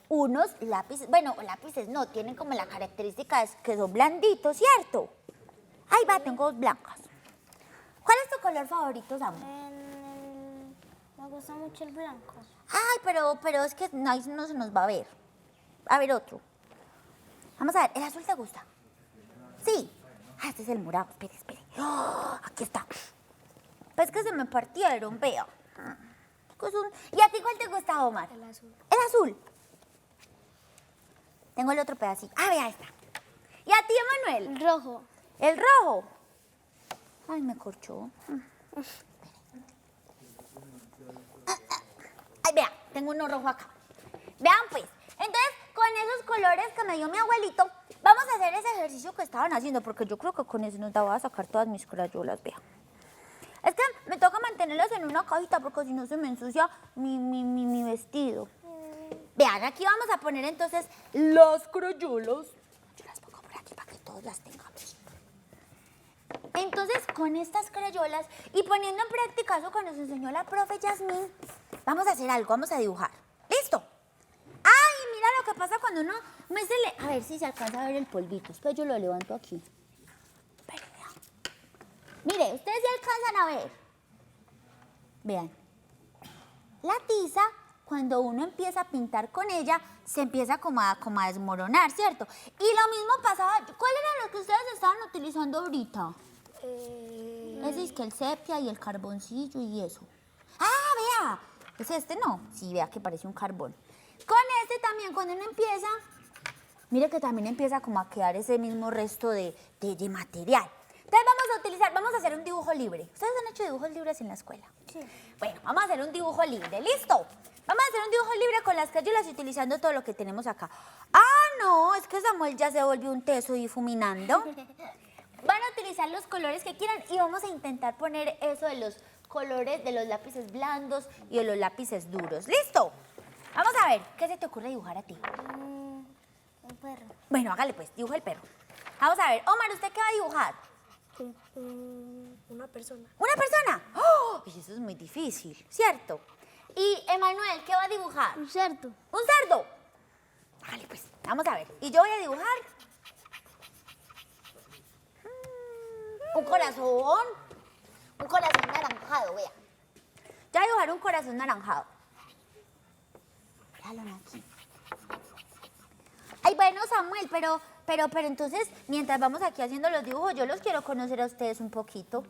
unos lápices, bueno, lápices no, tienen como la característica de que son blanditos, ¿cierto? Ahí va, tengo dos blancas. ¿Cuál es tu color favorito, Samu? Me gusta mucho el blanco. Ay, pero es que no, ahí no se nos va a ver. A ver otro. Vamos a ver, ¿el azul te gusta? Sí. Ah, este es el morado. Espere. ¡Oh! Aquí está. Pues que se me partieron, vea. ¿Y a ti cuál te gusta, Omar? El azul. El azul. Tengo el otro pedacito. Ah, vea esta. ¿Y a ti, Emanuel? Rojo. El rojo. Ay, me corchó. Ay, vea, tengo uno rojo acá. Vean, pues. Entonces, con esos colores que me dio mi abuelito, vamos a hacer ese ejercicio que estaban haciendo, porque yo creo que con eso nos daba a sacar todas mis crayolas, vea. Es que me toca mantenerlas en una cajita, porque si no se me ensucia mi vestido. Vean, aquí vamos a poner entonces las crayolas. Yo las pongo por aquí para que todos las tengamos. Entonces, con estas crayolas y poniendo en práctica eso que nos enseñó la profe Yasmín, vamos a hacer algo, vamos a dibujar. ¿Listo? ¡Ay, mira lo que pasa cuando uno... Muéstrele, a ver si se alcanza a ver el polvito. Espera, yo lo levanto aquí. Pero vean. Mire, ustedes se alcanzan a ver. Vean. La tiza, cuando uno empieza a pintar con ella, se empieza como a desmoronar, ¿cierto? Y lo mismo pasaba... ¿Cuál era lo que ustedes estaban utilizando ahorita? Ese es que el sepia y el carboncillo y eso. ¡Ah, vea! ¿Es este? No. Sí, vea que parece un carbón. Con este también, cuando uno empieza, mire que también empieza como a quedar ese mismo resto de material. Entonces vamos a hacer un dibujo libre. ¿Ustedes han hecho dibujos libres en la escuela? Sí. Bueno, vamos a hacer un dibujo libre. ¿Listo? Vamos a hacer un dibujo libre con las crayolas utilizando todo lo que tenemos acá. ¡Ah, no! Es que Samuel ya se volvió un teso difuminando. Van a utilizar los colores que quieran y vamos a intentar poner eso de los colores de los lápices blandos y de los lápices duros. ¿Listo? Vamos a ver, ¿qué se te ocurre dibujar a ti? Un perro. Bueno, hágale pues, dibuja el perro. Vamos a ver, Omar, ¿usted qué va a dibujar? Una persona. ¿Una persona? ¡Oh! Y eso es muy difícil, ¿cierto? Y Emanuel, ¿qué va a dibujar? Un cerdo. ¿Un cerdo? Hágale pues, vamos a ver. Y yo voy a dibujar un corazón. Un corazón naranjado, vea. Yo voy a dibujar un corazón naranjado. Déjalo aquí. Ay, bueno, Samuel, pero entonces, mientras vamos aquí haciendo los dibujos, yo los quiero conocer a ustedes un poquito.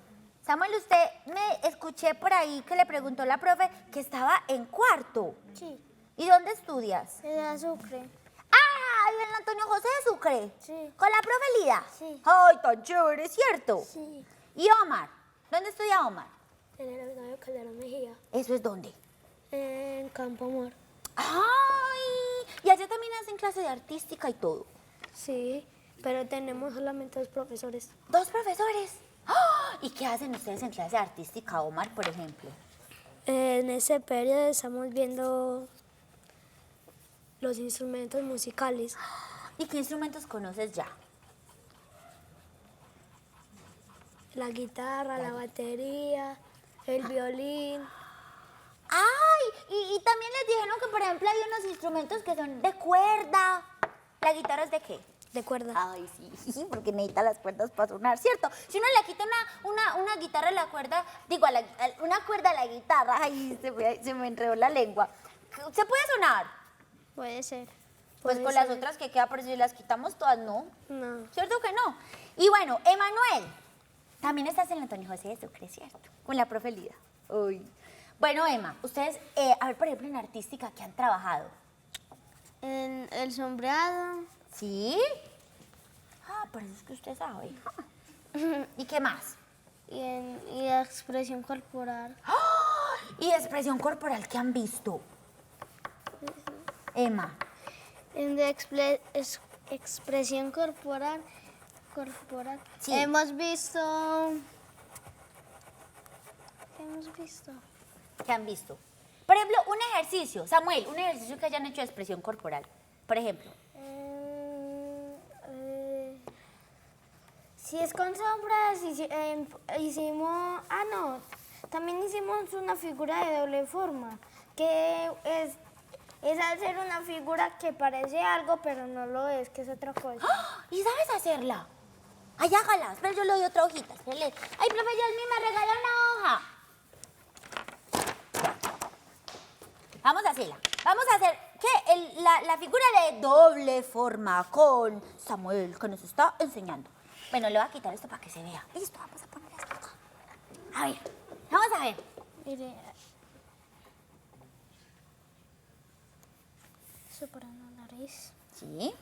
Samuel, usted me escuché por ahí que le preguntó la profe que estaba en cuarto. Sí. ¿Y dónde estudias? El azúcar. ¡Ah! ¿En el Antonio José de Sucre? Sí. ¿Con la profe Lida? Sí. ¡Ay, tan chévere, ¿cierto? Sí. ¿Y Omar? ¿Dónde estudia Omar? En el Avenida Calderón Mejía. ¿Eso es dónde? En Campo Amor. ¡Ay! Y allá también hacen clase de artística y todo. Sí, pero tenemos solamente 2 profesores. ¿Dos profesores? ¡Ah! ¿Y qué hacen ustedes en clase artística, Omar, por ejemplo? En ese periodo estamos viendo los instrumentos musicales. ¿Y qué instrumentos conoces ya? La guitarra, la batería, el violín. ¡Ay! Y también les dijeron que, por ejemplo, hay unos instrumentos que son de cuerda. ¿La guitarra es de qué? De cuerda. Ay, sí, porque necesita las cuerdas para sonar, ¿cierto? Si uno le quita una guitarra a la cuerda, digo, una cuerda a la guitarra, ay, se me enredó la lengua. ¿Se puede sonar? Puede ser. Pues Puede con las ser. otras que queda, pero si las quitamos todas, no. No. ¿Cierto que no? Y bueno, Emanuel, también estás en el Antonio José de Sucre, ¿cierto? Con la profe Lida. Uy. Bueno, Emma, ustedes, a ver, por ejemplo, en artística, ¿qué han trabajado? En el sombreado. ¿Sí? Ah, por eso es que usted sabe. ¿Y qué más? Y la expresión corporal. ¡Ah! ¿Y expresión corporal qué han visto? Emma. En de expresión corporal. Sí. Hemos visto ¿Qué hemos visto? ¿Qué han visto? Por ejemplo, un ejercicio. Samuel, un ejercicio que hayan hecho de expresión corporal. Por ejemplo. Si es con sombras, hicimos... Ah, no. También hicimos una figura de doble forma, que es hacer una figura que parece algo, pero no lo es, que es otra cosa. ¡Ah! ¿Y sabes hacerla? Ay, hágala. Pero yo le doy otra hojita. Espérale. Ay, profe Yasmin, me regala una hoja. Vamos a hacerla. Vamos a hacer, ¿qué? La figura de doble forma con Samuel, que nos está enseñando. Bueno, le voy a quitar esto para que se vea. Listo, vamos a poner esto acá. A ver, vamos a ver. Mire. Eso para la nariz. Sí.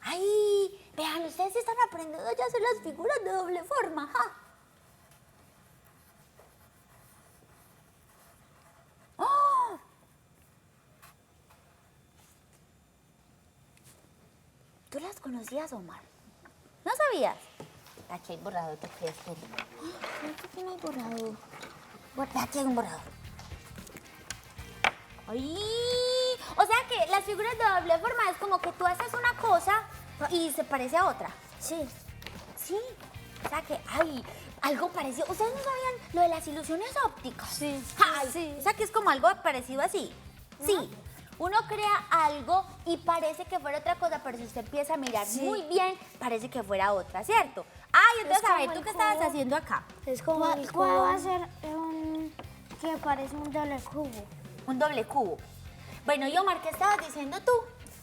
Ay, vean, ustedes están aprendiendo ya a hacer las figuras de doble forma. ¿Ja? ¡Oh! ¿Tú las conocías, Omar? ¿No sabías? Aquí hay borrador, te crees que aquí no hay borrador. Aquí hay un borrador. ¡Ay! O sea que las figuras de doble forma es como que tú haces una cosa y se parece a otra. Sí. Sí. O sea que, ay, algo parecido. ¿Ustedes no sabían lo de las ilusiones ópticas? Sí. Ay, Sí. O sea que es como algo parecido así. Sí. Uno crea algo y parece que fuera otra cosa, pero si usted empieza a mirar muy bien, parece que fuera otra, ¿cierto? Ay, entonces, a ver, ¿tú qué estabas haciendo acá? Es como el cubo va a ser que parece un doble cubo. Un doble cubo. Bueno, y Omar, ¿qué estabas diciendo tú?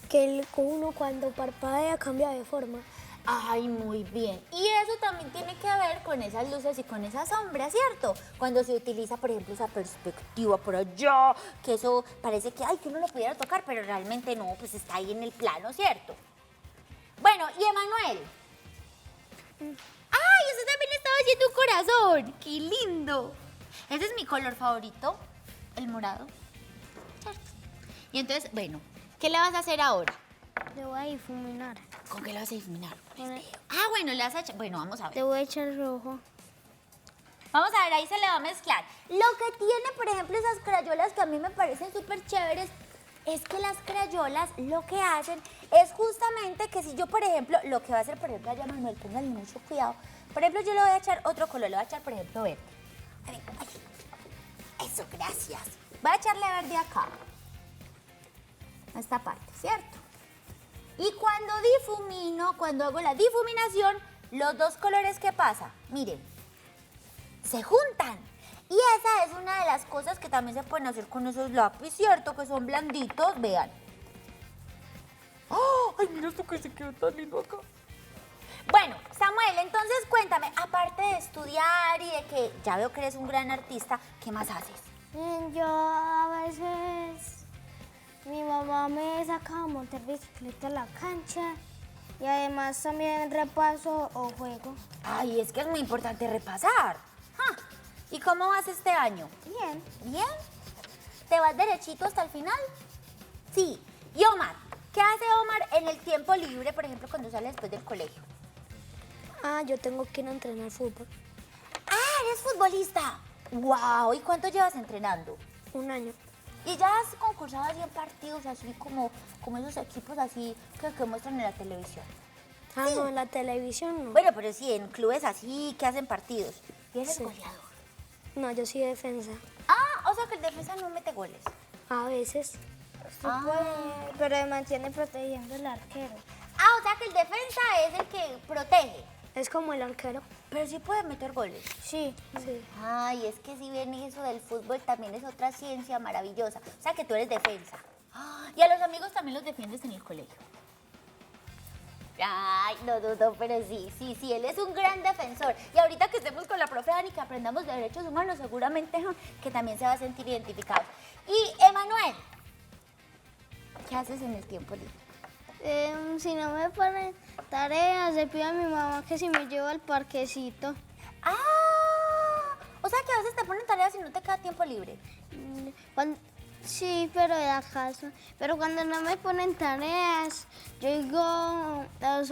Que el cubo cuando parpadea cambia de forma. Ay, muy bien. Y eso también tiene que ver con esas luces y con esas sombras, ¿cierto? Cuando se utiliza, por ejemplo, esa perspectiva por allá, que eso parece que, ay, que uno lo pudiera tocar, pero realmente no, pues está ahí en el plano, ¿cierto? Bueno, y Emanuel. ¡Ay, usted también estaba haciendo un corazón! ¡Qué lindo! Ese es mi color favorito, el morado, ¿cierto? Y entonces, bueno, ¿qué le vas a hacer ahora? Le voy a difuminar. ¿Con qué le vas a difuminar? Ah, bueno, le vas a echar... Bueno, vamos a ver. Le voy a echar rojo. Vamos a ver, ahí se le va a mezclar. Lo que tiene, por ejemplo, esas crayolas que a mí me parecen súper chéveres, es que las crayolas lo que hacen es justamente que si yo, por ejemplo, lo que va a hacer, por ejemplo, allá Manuel, póngale mucho cuidado. Por ejemplo, yo le voy a echar otro color, le voy a echar, por ejemplo, verde. A ver, ay, eso, gracias. Voy a echarle verde acá. A esta parte, ¿cierto? Y cuando difumino, cuando hago la difuminación, los dos colores, ¿qué pasa? Miren, se juntan. Y esa es una de las cosas que también se pueden hacer con esos lápices, ¿cierto? Que son blanditos, vean. ¡Oh! ¡Ay, mira esto que se quedó tan lindo acá! Bueno, Samuel, entonces cuéntame, aparte de estudiar y de que ya veo que eres un gran artista, ¿qué más haces? Yo a veces... Mi mamá me saca a montar bicicleta a la cancha y además también repaso o juego. Ay, es que es muy importante repasar. Ah, ¿y cómo vas este año? Bien. ¿Bien? ¿Te vas derechito hasta el final? Sí. ¿Y Omar? ¿Qué hace Omar en el tiempo libre, por ejemplo, cuando sale después del colegio? Ah, yo tengo que ir a entrenar fútbol. ¡Ah, eres futbolista! ¡Wow! ¿Y cuánto llevas entrenando? 1 año. ¿Y ya has concursado así en partidos, así como esos equipos así que muestran en la televisión? Ah, no, en la televisión no. Bueno, pero sí, en clubes así que hacen partidos. ¿Y eres Sí. goleador? No, yo soy defensa. Ah, o sea que el defensa no mete goles. A veces. Pero me mantiene protegiendo el arquero. Ah, o sea que el defensa es el que protege, Es como el arquero. pero sí puede meter goles. Sí, sí. Ay, es que si bien eso del fútbol también es otra ciencia maravillosa. O sea que tú eres defensa. Ah, y a los amigos también los defiendes en el colegio. Ay, no dudo, pero sí, él es un gran defensor. Y ahorita que estemos con la profe Dani, que aprendamos de derechos humanos, seguramente que también se va a sentir identificado. Y, Emanuel, ¿qué haces en el tiempo libre? Si no me ponen tareas, le pido a mi mamá que si me lleva al parquecito. Ah, o sea que a veces te ponen tareas y no te queda tiempo libre. Cuando, Sí, pero de acaso. Pero cuando no me ponen tareas, yo digo a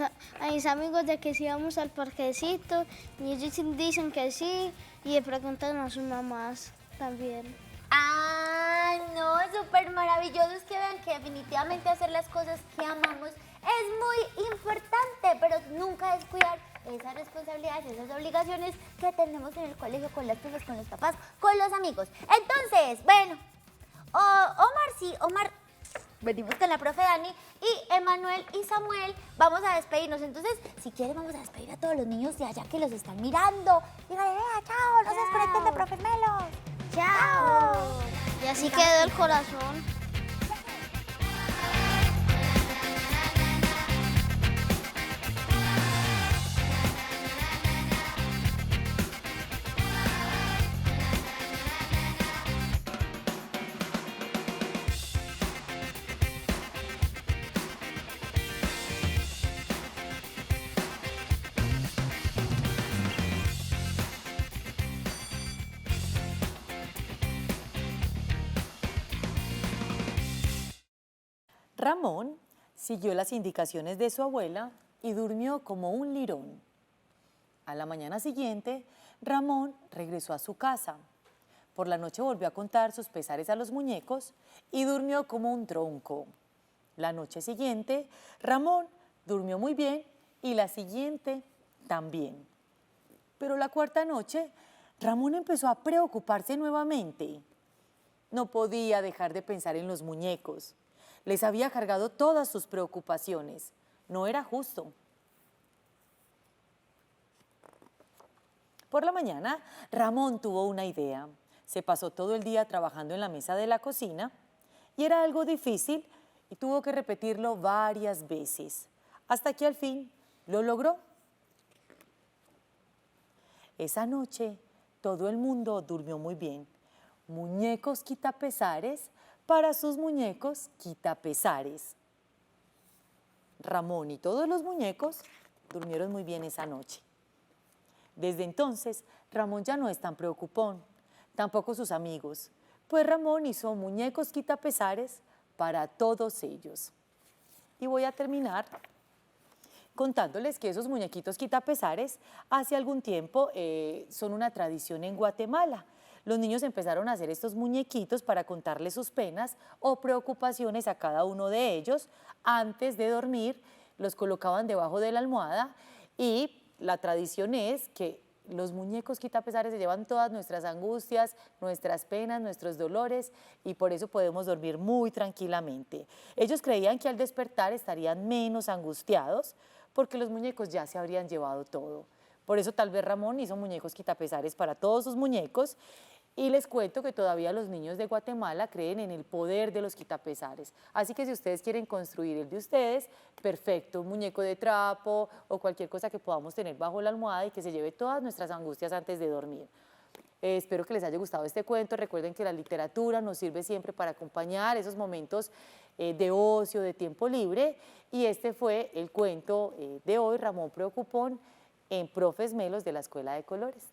mis amigos de que sí vamos al parquecito y ellos dicen que sí y le preguntan a sus mamás también. Ah, no, súper maravilloso. Es que vean que definitivamente hacer las cosas que amamos es muy importante, pero nunca descuidar esas responsabilidades, esas obligaciones que tenemos en el colegio, con las profes, con los papás, con los amigos. Entonces, bueno, Omar, venimos con la profe Dani y Emanuel y Samuel vamos a despedirnos. Entonces, si quieren, vamos a despedir a todos los niños de allá que los están mirando. Díganle, chao, no se desconecten de profe Melo. ¡Chao! Y así quedó el corazón. Ramón siguió las indicaciones de su abuela y durmió como un lirón. A la mañana siguiente, Ramón regresó a su casa. Por la noche volvió a contar sus pesares a los muñecos y durmió como un tronco. La noche siguiente, Ramón durmió muy bien y la siguiente también. Pero la cuarta noche, Ramón empezó a preocuparse nuevamente. No podía dejar de pensar en los muñecos. Les había cargado todas sus preocupaciones. No era justo. Por la mañana, Ramón tuvo una idea. Se pasó todo el día trabajando en la mesa de la cocina y era algo difícil y tuvo que repetirlo varias veces, hasta que al fin lo logró. Esa noche, todo el mundo durmió muy bien. Muñecos quitapesares para sus muñecos quitapesares. Ramón y todos los muñecos durmieron muy bien esa noche. Desde entonces, Ramón ya no es tan preocupón, tampoco sus amigos, pues Ramón hizo muñecos quitapesares para todos ellos. Y voy a terminar contándoles que esos muñequitos quitapesares hace algún tiempo son una tradición en Guatemala. Los niños empezaron a hacer estos muñequitos para contarles sus penas o preocupaciones a cada uno de ellos. Antes de dormir, los colocaban debajo de la almohada y la tradición es que los muñecos quitapesares se llevan todas nuestras angustias, nuestras penas, nuestros dolores y por eso podemos dormir muy tranquilamente. Ellos creían que al despertar estarían menos angustiados porque los muñecos ya se habrían llevado todo. Por eso tal vez Ramón hizo muñecos quitapesares para todos sus muñecos. Y les cuento que todavía los niños de Guatemala creen en el poder de los quitapesares. Así que si ustedes quieren construir el de ustedes, perfecto, un muñeco de trapo o cualquier cosa que podamos tener bajo la almohada y que se lleve todas nuestras angustias antes de dormir. Espero que les haya gustado este cuento. Recuerden que la literatura nos sirve siempre para acompañar esos momentos de ocio, de tiempo libre. Y este fue el cuento de hoy, Ramón Preocupón, en Profes Melos de la Escuela de Colores.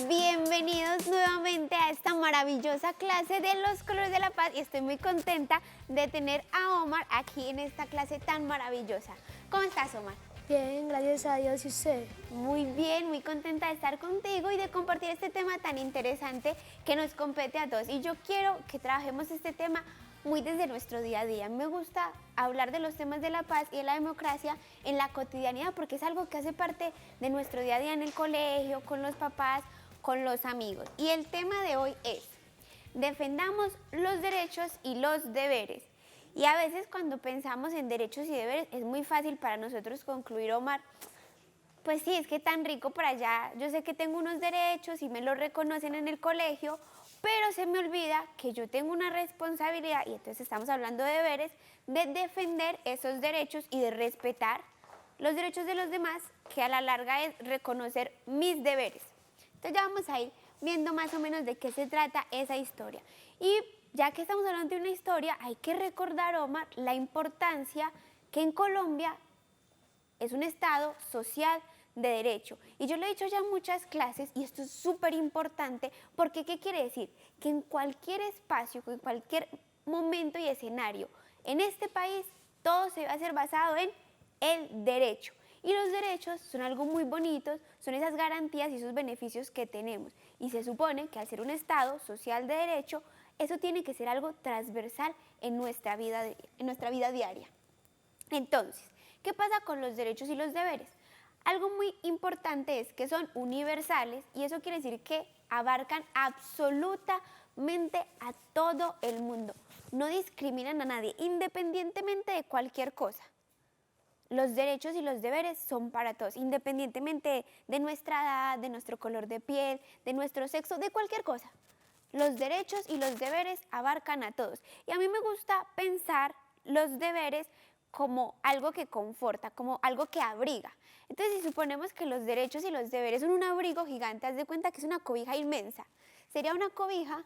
Bienvenidos nuevamente a esta maravillosa clase de los colores de la paz y estoy muy contenta de tener a Omar aquí en esta clase tan maravillosa. ¿Cómo estás, Omar? Bien, gracias a Dios y usted. Muy bien, muy contenta de estar contigo y de compartir este tema tan interesante que nos compete a todos. Y yo quiero que trabajemos este tema muy desde nuestro día a día. Me gusta hablar de los temas de la paz y de la democracia en la cotidianidad porque es algo que hace parte de nuestro día a día en el colegio, con los papás, con los amigos. Y el tema de hoy es: defendamos los derechos y los deberes. Y a veces cuando pensamos en derechos y deberes es muy fácil para nosotros concluir, Omar, pues sí, es que tan rico por allá, yo sé que tengo unos derechos y me los reconocen en el colegio, pero se me olvida que yo tengo una responsabilidad, y entonces estamos hablando de deberes, de defender esos derechos y de respetar los derechos de los demás, que a la larga es reconocer mis deberes. Entonces ya vamos a ir viendo más o menos de qué se trata esa historia. Y ya que estamos hablando de una historia, hay que recordar, Omar, la importancia que en Colombia es un Estado social de derecho. Y yo lo he dicho ya en muchas clases y esto es súper importante porque ¿qué quiere decir? Que en cualquier espacio, en cualquier momento y escenario, en este país todo se va a ser basado en el derecho. Y los derechos son algo muy bonito, son esas garantías y esos beneficios que tenemos. Y se supone que al ser un Estado social de derecho, eso tiene que ser algo transversal en nuestra vida diaria. Entonces, ¿qué pasa con los derechos y los deberes? Algo muy importante es que son universales y eso quiere decir que abarcan absolutamente a todo el mundo. No discriminan a nadie, independientemente de cualquier cosa. Los derechos y los deberes son para todos, independientemente de nuestra edad, de nuestro color de piel, de nuestro sexo, de cualquier cosa. Los derechos y los deberes abarcan a todos. Y a mí me gusta pensar los deberes como algo que conforta, como algo que abriga. Entonces, si suponemos que los derechos y los deberes son un abrigo gigante, haz de cuenta que es una cobija inmensa. Sería una cobija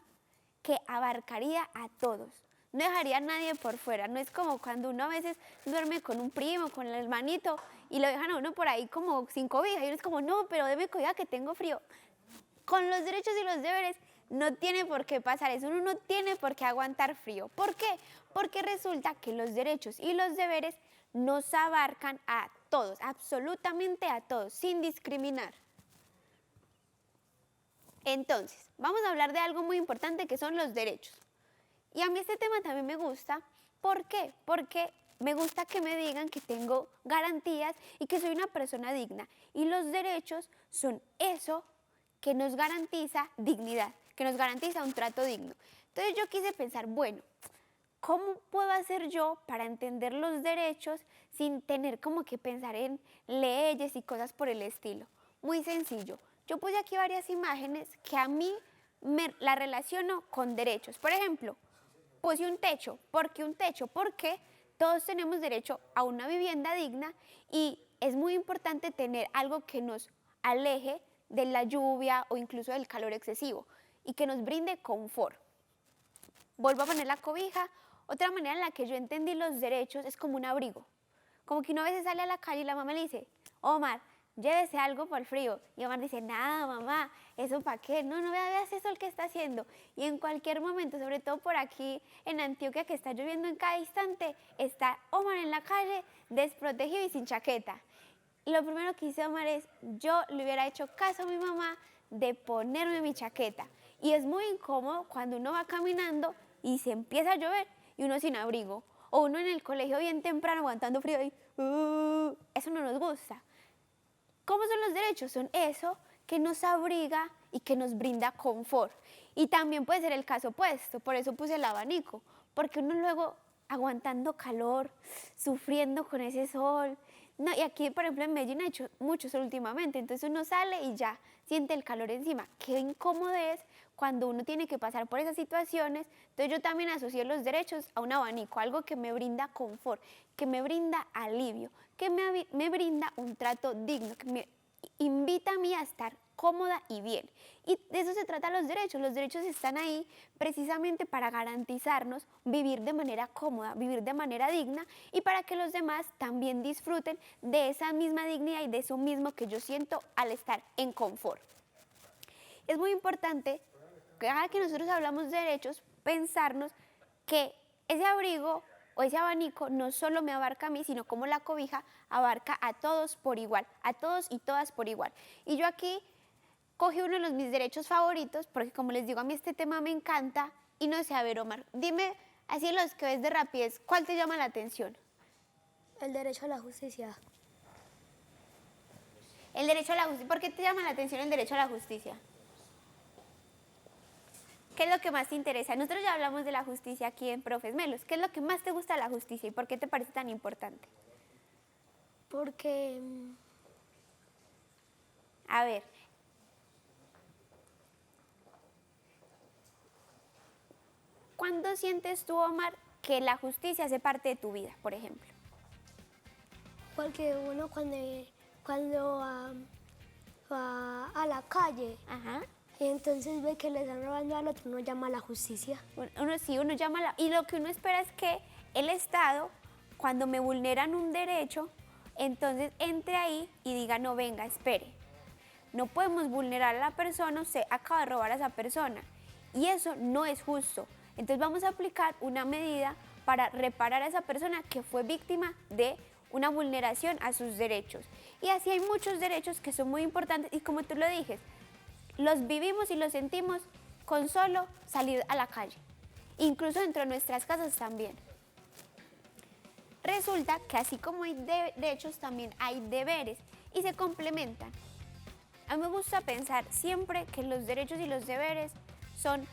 que abarcaría a todos. No dejaría a nadie por fuera. No es como cuando uno a veces duerme con un primo, con el hermanito, y lo dejan a uno por ahí como sin cobija. Y uno es como, no, pero deme cobija que tengo frío. Con los derechos y los deberes no tiene por qué pasar eso. Uno no tiene por qué aguantar frío. ¿Por qué? Porque resulta que los derechos y los deberes nos abarcan a todos, absolutamente a todos, sin discriminar. Entonces, vamos a hablar de algo muy importante que son los derechos. Y a mí este tema también me gusta. ¿Por qué? Porque me gusta que me digan que tengo garantías y que soy una persona digna. Y los derechos son eso que nos garantiza dignidad, que nos garantiza un trato digno. Entonces yo quise pensar, bueno, ¿cómo puedo hacer yo para entender los derechos sin tener como que pensar en leyes y cosas por el estilo? Muy sencillo. Yo puse aquí varias imágenes que a mí me la relaciono con derechos. Por ejemplo, puse un techo. ¿Por qué un techo? Porque todos tenemos derecho a una vivienda digna y es muy importante tener algo que nos aleje de la lluvia o incluso del calor excesivo y que nos brinde confort. Vuelvo a poner la cobija. Otra manera en la que yo entendí los derechos es como un abrigo. Como que uno a veces sale a la calle y la mamá le dice, Omar, llévese algo por el frío. Y Omar dice, nada, mamá, ¿eso para qué? No, veas eso el que está haciendo. Y en cualquier momento, sobre todo por aquí en Antioquia, que está lloviendo en cada instante, está Omar en la calle desprotegido y sin chaqueta. Y lo primero que hice Omar es, yo le hubiera hecho caso a mi mamá de ponerme mi chaqueta. Y es muy incómodo cuando uno va caminando y se empieza a llover y uno sin abrigo. O uno en el colegio bien temprano aguantando frío y eso no nos gusta. ¿Cómo son los derechos? Son eso que nos abriga y que nos brinda confort. Y también puede ser el caso opuesto, por eso puse el abanico, porque uno luego aguantando calor, sufriendo con ese sol. No, y aquí, por ejemplo, en Medellín ha hecho mucho sol últimamente, entonces uno sale y ya siente el calor encima. Qué incómodo es cuando uno tiene que pasar por esas situaciones. Entonces yo también asocié los derechos a un abanico, algo que me brinda confort, que me brinda alivio, que me brinda un trato digno, que me invita a mí a estar cómoda y bien. Y de eso se trata los derechos. Los derechos están ahí precisamente para garantizarnos vivir de manera cómoda, vivir de manera digna y para que los demás también disfruten de esa misma dignidad y de eso mismo que yo siento al estar en confort. Es muy importante, cada que nosotros hablamos de derechos, pensarnos que ese abrigo o ese abanico no solo me abarca a mí, sino como la cobija abarca a todos por igual, a todos y todas por igual. Y yo aquí cogí uno de mis derechos favoritos, porque como les digo, a mí este tema me encanta. Y no sé, a ver, Omar, dime, así los que ves de rapidez, ¿cuál te llama la atención? El derecho a la justicia. El derecho a la justicia. ¿Por qué te llama la atención el derecho a la justicia? ¿Qué es lo que más te interesa? Nosotros ya hablamos de la justicia aquí en Profes Melos. ¿Qué es lo que más te gusta de la justicia y por qué te parece tan importante? Porque, A ver. ¿Cuándo sientes tú, Omar, que la justicia hace parte de tu vida, por ejemplo? porque uno cuando va a la calle, Ajá. Y entonces ve que le están robando al otro, uno llama a la justicia. Uno llama y lo que uno espera es que el Estado, cuando me vulneran un derecho, entonces entre ahí y diga, no, venga, espere. No podemos vulnerar a la persona, usted acaba de robar a esa persona. Y eso no es justo. Entonces vamos a aplicar una medida para reparar a esa persona que fue víctima de una vulneración a sus derechos. Y así hay muchos derechos que son muy importantes y como tú lo dices, los vivimos y los sentimos con solo salir a la calle, incluso dentro de nuestras casas también. Resulta que así como hay derechos, también hay deberes y se complementan. A mí me gusta pensar siempre que los derechos y los deberes son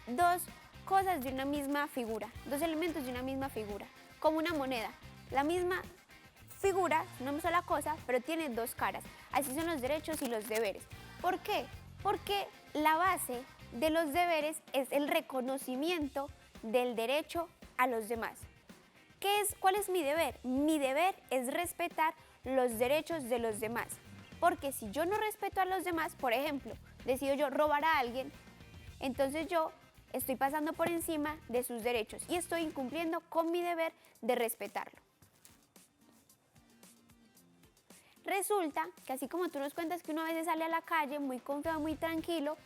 dos cosas de una misma figura, dos elementos de una misma figura, como una moneda. La misma figura es una sola cosa, pero tiene dos caras. Así son los derechos y los deberes. ¿Por qué? Porque la base de los deberes es el reconocimiento del derecho a los demás. ¿Cuál es mi deber? Mi deber es respetar los derechos de los demás. Porque si yo no respeto a los demás, por ejemplo, decido yo robar a alguien, entonces yo estoy pasando por encima de sus derechos y estoy incumpliendo con mi deber de respetarlo. Resulta que así como tú nos cuentas que uno a veces sale a la calle muy confiado, muy tranquilo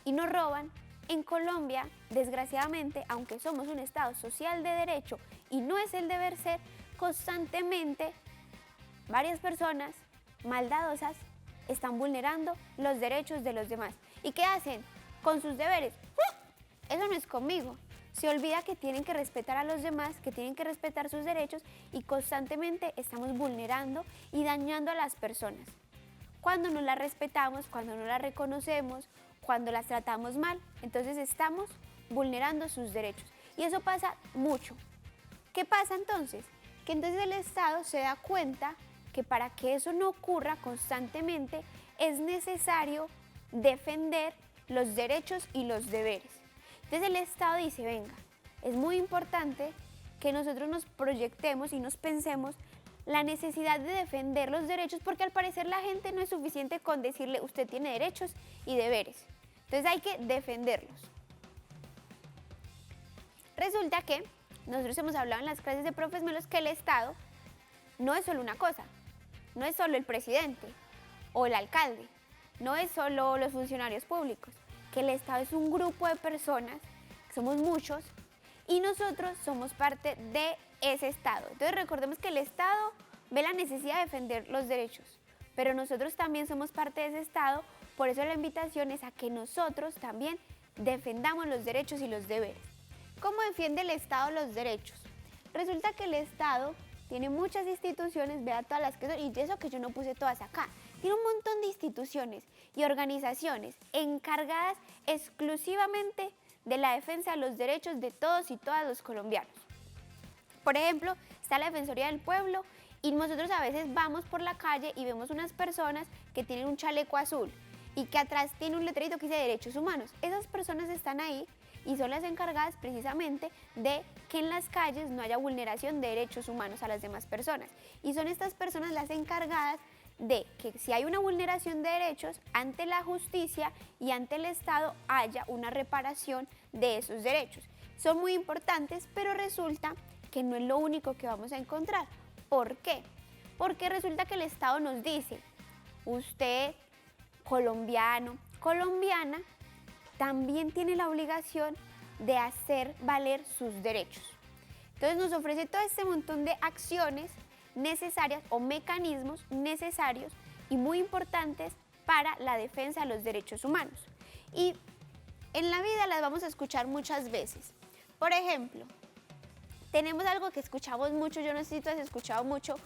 y nos roban, en Colombia, desgraciadamente, aunque somos un Estado social de derecho y no es el deber ser, constantemente varias personas maldadosas están vulnerando los derechos de los demás. ¿Y qué hacen? Con sus deberes. Eso no es conmigo. Se olvida que tienen que respetar a los demás, que tienen que respetar sus derechos y constantemente estamos vulnerando y dañando a las personas. Cuando no las respetamos, cuando no las reconocemos, cuando las tratamos mal, entonces estamos vulnerando sus derechos. Y eso pasa mucho. ¿Qué pasa entonces? Que entonces el Estado se da cuenta que para que eso no ocurra constantemente es necesario defender los derechos y los deberes. Entonces el Estado dice, venga, es muy importante que nosotros nos proyectemos y nos pensemos la necesidad de defender los derechos porque al parecer la gente no es suficiente con decirle usted tiene derechos y deberes. Entonces hay que defenderlos. Resulta que nosotros hemos hablado en las clases de profes Melos que el Estado no es solo una cosa, no es solo el presidente o el alcalde, no es solo los funcionarios públicos, que el Estado es un grupo de personas, somos muchos, y nosotros somos parte de ese Estado. Entonces recordemos que el Estado ve la necesidad de defender los derechos, pero nosotros también somos parte de ese Estado, por eso la invitación es a que nosotros también defendamos los derechos y los deberes. ¿Cómo defiende el Estado los derechos? Resulta que el Estado tiene muchas instituciones, vea todas las que son, y eso que yo no puse todas acá. Tiene un montón de instituciones y organizaciones encargadas exclusivamente de la defensa de los derechos de todos y todas los colombianos. Por ejemplo, está la Defensoría del Pueblo y nosotros a veces vamos por la calle y vemos unas personas que tienen un chaleco azul y que atrás tiene un letrerito que dice derechos humanos. Esas personas están ahí y son las encargadas precisamente de que en las calles no haya vulneración de derechos humanos a las demás personas. Y son estas personas las encargadas de que si hay una vulneración de derechos, ante la justicia y ante el Estado haya una reparación de esos derechos. Son muy importantes, pero resulta que no es lo único que vamos a encontrar. ¿Por qué? Porque resulta que el Estado nos dice, usted, colombiano, colombiana, también tiene la obligación de hacer valer sus derechos. Entonces nos ofrece todo este montón de acciones necesarias o mecanismos necesarios y muy importantes para la defensa de los derechos humanos. Y en la vida las vamos a escuchar muchas veces. Por ejemplo, tenemos algo que escuchamos mucho, yo no sé si tú has escuchado mucho,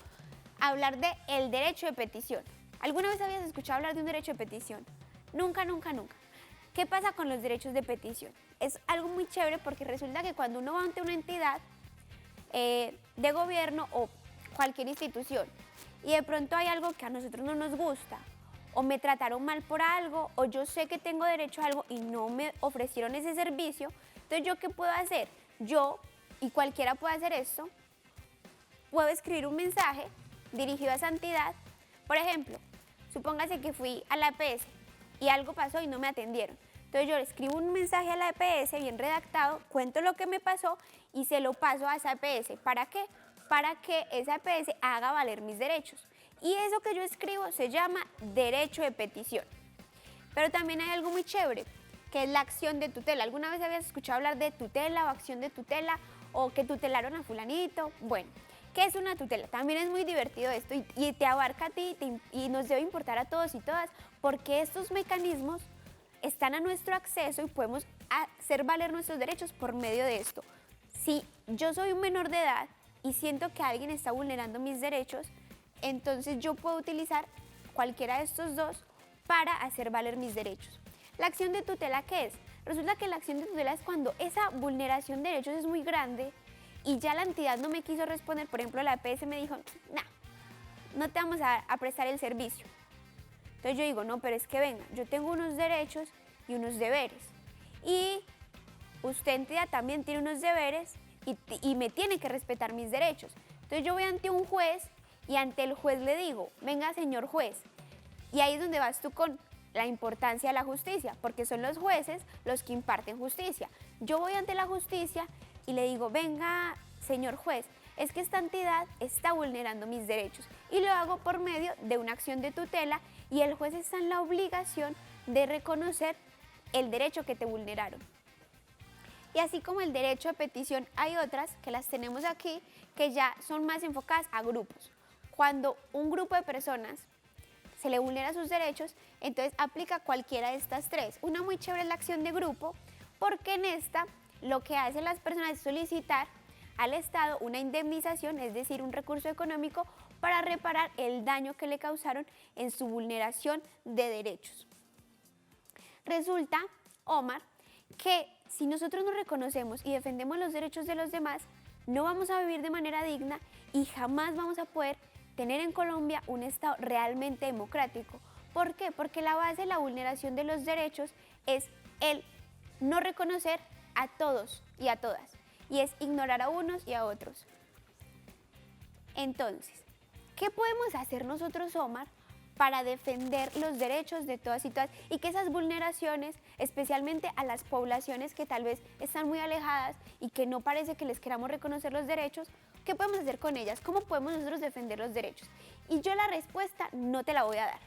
hablar de el derecho de petición. ¿Alguna vez habías escuchado hablar de un derecho de petición? Nunca, nunca, nunca. ¿Qué pasa con los derechos de petición? Es algo muy chévere porque resulta que cuando uno va ante una entidad de gobierno o cualquier institución y de pronto hay algo que a nosotros no nos gusta o me trataron mal por algo o yo sé que tengo derecho a algo y no me ofrecieron ese servicio, entonces ¿yo qué puedo hacer? Yo, y cualquiera puede hacer esto, puedo escribir un mensaje dirigido a esa entidad. Por ejemplo, supóngase que fui a la EPS y algo pasó y no me atendieron. Entonces yo le escribo un mensaje a la EPS bien redactado, cuento lo que me pasó y se lo paso a esa EPS. ¿Para qué? Para que esa EPS haga valer mis derechos. Y eso que yo escribo se llama derecho de petición. Pero también hay algo muy chévere, que es la acción de tutela. ¿Alguna vez habías escuchado hablar de tutela o acción de tutela o que tutelaron a fulanito? Bueno, ¿qué es una tutela? También es muy divertido esto y te abarca a ti y nos debe importar a todos y todas, porque estos mecanismos están a nuestro acceso y podemos hacer valer nuestros derechos por medio de esto. Si yo soy un menor de edad y siento que alguien está vulnerando mis derechos, entonces yo puedo utilizar cualquiera de estos dos para hacer valer mis derechos. ¿La acción de tutela qué es? Resulta que la acción de tutela es cuando esa vulneración de derechos es muy grande y ya la entidad no me quiso responder. Por ejemplo, la EPS me dijo, no te vamos a prestar el servicio. Entonces yo digo, no, pero es que venga, yo tengo unos derechos y unos deberes. Y usted, entidad, también tiene unos deberes y me tiene que respetar mis derechos. Entonces yo voy ante un juez y ante el juez le digo, venga, señor juez. Y ahí es donde vas tú con la importancia de la justicia, porque son los jueces los que imparten justicia. Yo voy ante la justicia y le digo, venga, señor juez, es que esta entidad está vulnerando mis derechos. Y lo hago por medio de una acción de tutela y el juez está en la obligación de reconocer el derecho que te vulneraron. Y así como el derecho de petición, hay otras que las tenemos aquí que ya son más enfocadas a grupos. Cuando un grupo de personas se le vulnera sus derechos, entonces aplica cualquiera de estas tres. Una muy chévere es la acción de grupo, porque en esta lo que hacen las personas es solicitar al Estado una indemnización, es decir, un recurso económico para reparar el daño que le causaron en su vulneración de derechos. Resulta, Omar, que si nosotros nos reconocemos y defendemos los derechos de los demás, no vamos a vivir de manera digna y jamás vamos a poder tener en Colombia un Estado realmente democrático. ¿Por qué? Porque la base de la vulneración de los derechos es el no reconocer a todos y a todas, y es ignorar a unos y a otros. Entonces, ¿qué podemos hacer nosotros, Omar, para defender los derechos de todas y todas y que esas vulneraciones, especialmente a las poblaciones que tal vez están muy alejadas y que no parece que les queramos reconocer los derechos, qué podemos hacer con ellas? ¿Cómo podemos nosotros defender los derechos? Y yo la respuesta no te la voy a dar.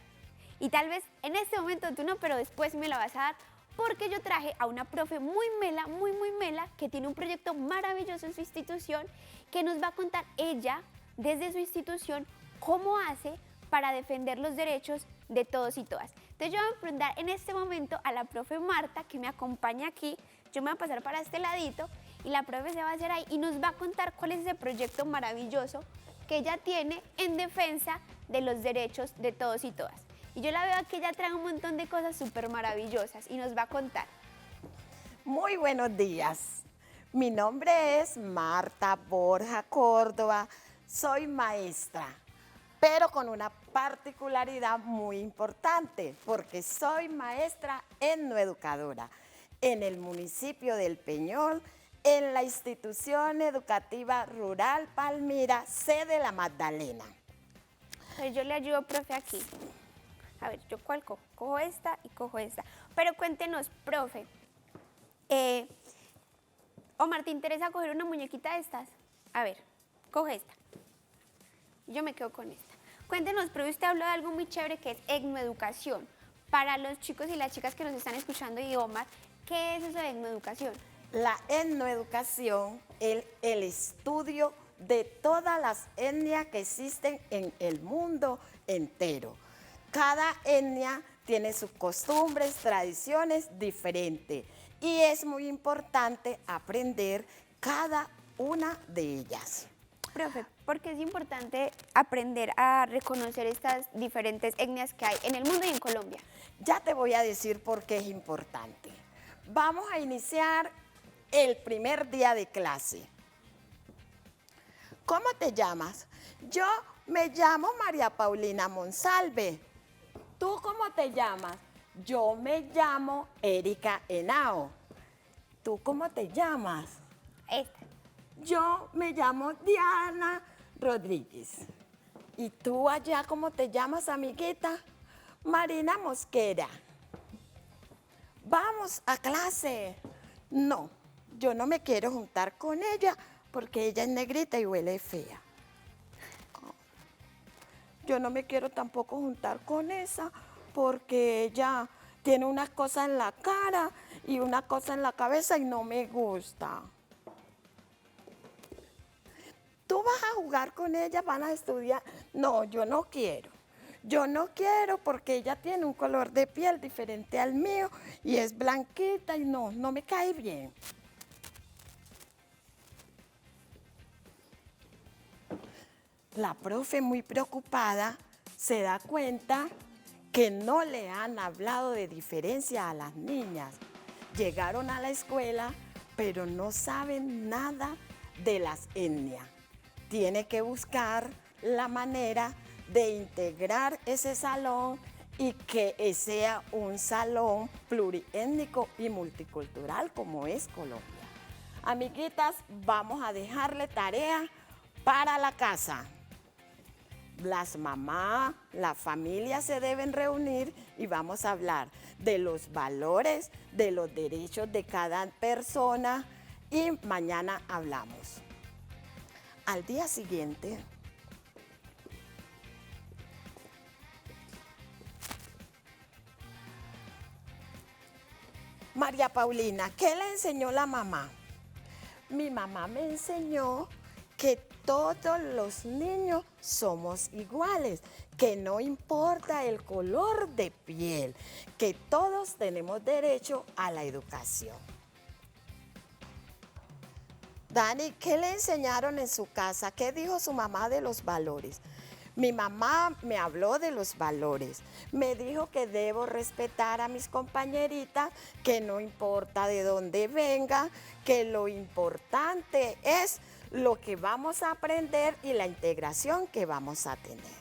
Y tal vez en este momento tú no, pero después me la vas a dar, porque yo traje a una profe muy mela, muy mela, que tiene un proyecto maravilloso en su institución, que nos va a contar ella, desde su institución, cómo hace para defender los derechos de todos y todas. Entonces yo voy a preguntar en este momento a la profe Marta, que me acompaña aquí. Yo me voy a pasar para este ladito y la profe se va a hacer ahí y nos va a contar cuál es ese proyecto maravilloso que ella tiene en defensa de los derechos de todos y todas. Y yo la veo que ella trae un montón de cosas súper maravillosas y nos va a contar. Muy buenos días. Mi nombre es Marta Borja Córdoba. Soy maestra, pero con una particularidad muy importante, porque soy maestra etnoeducadora en el municipio del Peñol, en la institución educativa rural Palmira, sede La Magdalena. Entonces yo le ayudo, profe, aquí. A ver, ¿yo cuál cojo? Cojo esta y cojo esta. Pero cuéntenos, profe. Omar, ¿te interesa coger una muñequita de estas? A ver, coge esta. Yo me quedo con esta. Cuéntenos, profe, usted habló de algo muy chévere que es etnoeducación. Para los chicos y las chicas que nos están escuchando y Omar, ¿qué es eso de etnoeducación? La etnoeducación es el estudio de todas las etnias que existen en el mundo entero. Cada etnia tiene sus costumbres, tradiciones diferentes y es muy importante aprender cada una de ellas. Profe, ¿por qué es importante aprender a reconocer estas diferentes etnias que hay en el mundo y en Colombia? Ya te voy a decir por qué es importante. Vamos a iniciar el primer día de clase. ¿Cómo te llamas? Yo me llamo María Paulina Monsalve. ¿Tú cómo te llamas? Yo me llamo Erika Henao. ¿Tú cómo te llamas? Esta. Yo me llamo Diana Rodríguez. ¿Y tú allá cómo te llamas, amiguita? Marina Mosquera. vamos a clase. No, yo no me quiero juntar con ella porque ella es negrita y huele fea. Yo no me quiero tampoco juntar con esa porque ella tiene una cosa en la cara y una cosa en la cabeza y no me gusta. ¿Tú vas a jugar con ella, van a estudiar? No, yo no quiero. Yo no quiero porque ella tiene un color de piel diferente al mío y es blanquita y no me cae bien. La profe, muy preocupada, se da cuenta que no le han hablado de diferencia a las niñas. Llegaron a la escuela, pero no saben nada de las etnias. Tiene que buscar la manera de integrar ese salón y que sea un salón pluriétnico y multicultural como es Colombia. Amiguitas, vamos a dejarle tarea para la casa. Las mamás, la familia se deben reunir y vamos a hablar de los valores, de los derechos de cada persona y mañana hablamos. Al día siguiente, María Paulina, ¿qué le enseñó la mamá? Mi mamá me enseñó que todos los niños somos iguales, que no importa el color de piel, que todos tenemos derecho a la educación. Dani, ¿qué le enseñaron en su casa? ¿Qué dijo su mamá de los valores? Mi mamá me habló de los valores. Me dijo que debo respetar a mis compañeritas, que no importa de dónde venga, que lo importante es lo que vamos a aprender y la integración que vamos a tener.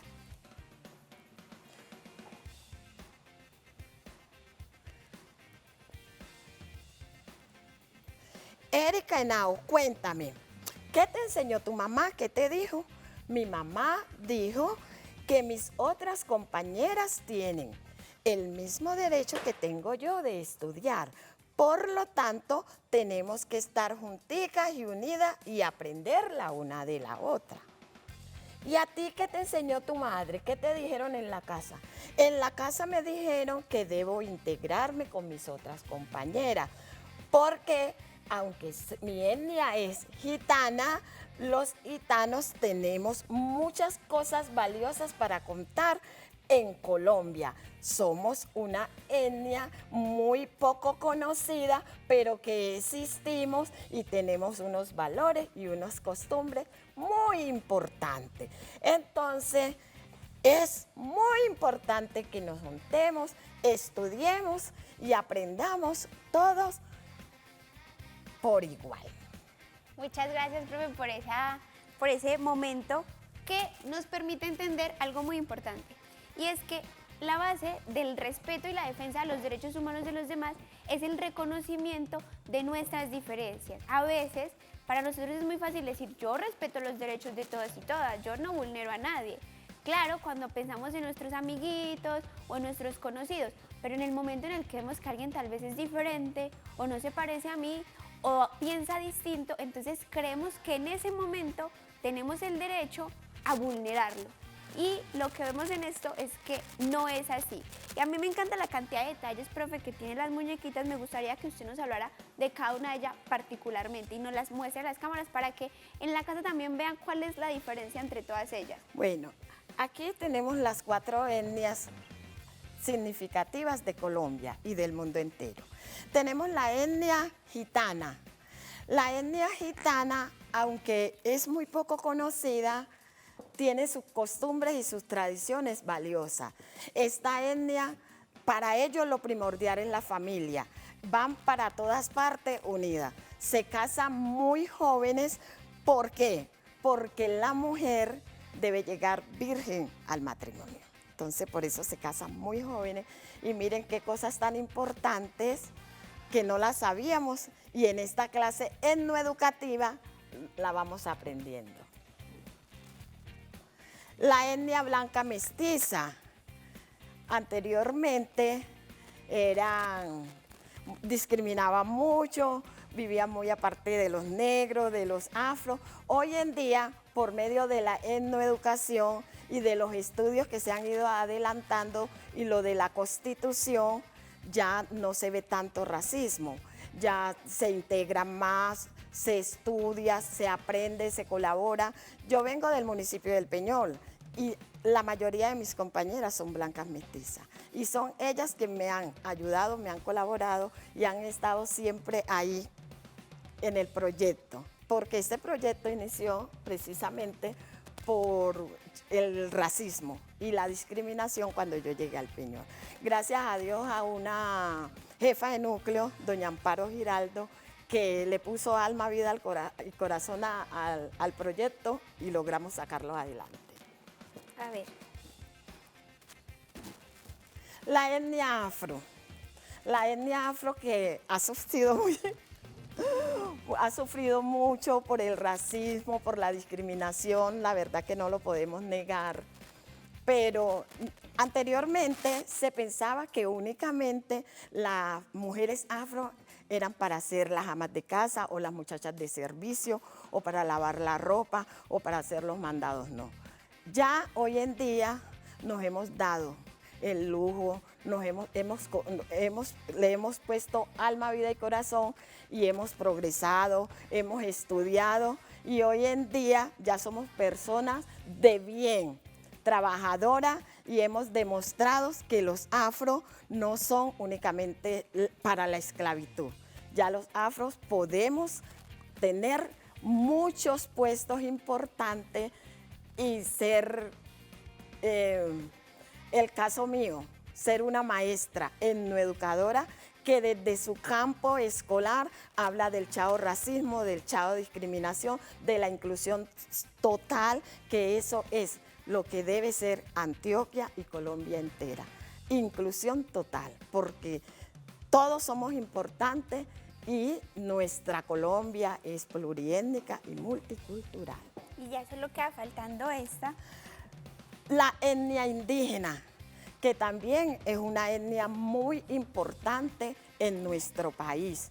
Erika Henao, cuéntame, ¿qué te enseñó tu mamá? ¿Qué te dijo? Mi mamá dijo que mis otras compañeras tienen el mismo derecho que tengo yo de estudiar. Por lo tanto, tenemos que estar junticas y unidas y aprender la una de la otra. ¿Y a ti qué te enseñó tu madre? ¿Qué te dijeron en la casa? En la casa me dijeron que debo integrarme con mis otras compañeras, porque aunque mi etnia es gitana, los gitanos tenemos muchas cosas valiosas para contar en Colombia. Somos una etnia muy poco conocida, pero que existimos y tenemos unos valores y unas costumbres muy importantes. Entonces, es muy importante que nos juntemos, estudiemos y aprendamos todos por igual. Muchas gracias, profe, por ese momento que nos permite entender algo muy importante. Y es que la base del respeto y la defensa de los derechos humanos de los demás es el reconocimiento de nuestras diferencias. A veces, para nosotros es muy fácil decir, yo respeto los derechos de todos y todas, yo no vulnero a nadie. Claro, cuando pensamos en nuestros amiguitos o en nuestros conocidos, pero en el momento en el que vemos que alguien tal vez es diferente o no se parece a mí o piensa distinto, entonces creemos que en ese momento tenemos el derecho a vulnerarlo. Y lo que vemos en esto es que no es así. Y a mí me encanta la cantidad de detalles, profe, que tienen las muñequitas. Me gustaría que usted nos hablara de cada una de ellas particularmente y nos las muestre a las cámaras para que en la casa también vean cuál es la diferencia entre todas ellas. Bueno, aquí tenemos las 4 etnias significativas de Colombia y del mundo entero. Tenemos la etnia gitana. La etnia gitana, aunque es muy poco conocida, tiene sus costumbres y sus tradiciones valiosas. Esta etnia, para ellos lo primordial es la familia. Van para todas partes unidas. Se casan muy jóvenes. ¿Por qué? Porque la mujer debe llegar virgen al matrimonio. Entonces, por eso se casan muy jóvenes. Y miren qué cosas tan importantes que no las sabíamos. Y en esta clase etnoeducativa la vamos aprendiendo. La etnia blanca mestiza. Anteriormente eran discriminaba mucho, vivía muy aparte de los negros, de los afro. Hoy en día, por medio de la etnoeducación y de los estudios que se han ido adelantando y lo de la Constitución, ya no se ve tanto racismo, ya se integra más, se estudia, se aprende, se colabora. Yo vengo del municipio del Peñol y la mayoría de mis compañeras son blancas mestizas y son ellas que me han ayudado, me han colaborado y han estado siempre ahí en el proyecto, porque este proyecto inició precisamente por el racismo y la discriminación cuando yo llegué al Peñol. Gracias a Dios a una jefa de núcleo, doña Amparo Giraldo, que le puso alma, vida y corazón al proyecto y logramos sacarlo adelante. A ver. La etnia afro. La etnia afro que ha sufrido mucho por el racismo, por la discriminación, la verdad que no lo podemos negar. Pero anteriormente se pensaba que únicamente las mujeres afro eran para ser las amas de casa o las muchachas de servicio o para lavar la ropa o para hacer los mandados, no. Ya hoy en día nos hemos dado el lujo, le hemos puesto alma, vida y corazón y hemos progresado, hemos estudiado y hoy en día ya somos personas de bien, trabajadoras y hemos demostrado que los afros no son únicamente para la esclavitud. Ya los afros podemos tener muchos puestos importantes y ser, el caso mío, ser una maestra etnoeducadora que desde su campo escolar habla del chao racismo, del chao discriminación, de la inclusión total, que eso es lo que debe ser Antioquia y Colombia entera. Inclusión total, porque todos somos importantes y nuestra Colombia es pluriétnica y multicultural. Y ya solo queda faltando esta. La etnia indígena, que también es una etnia muy importante en nuestro país.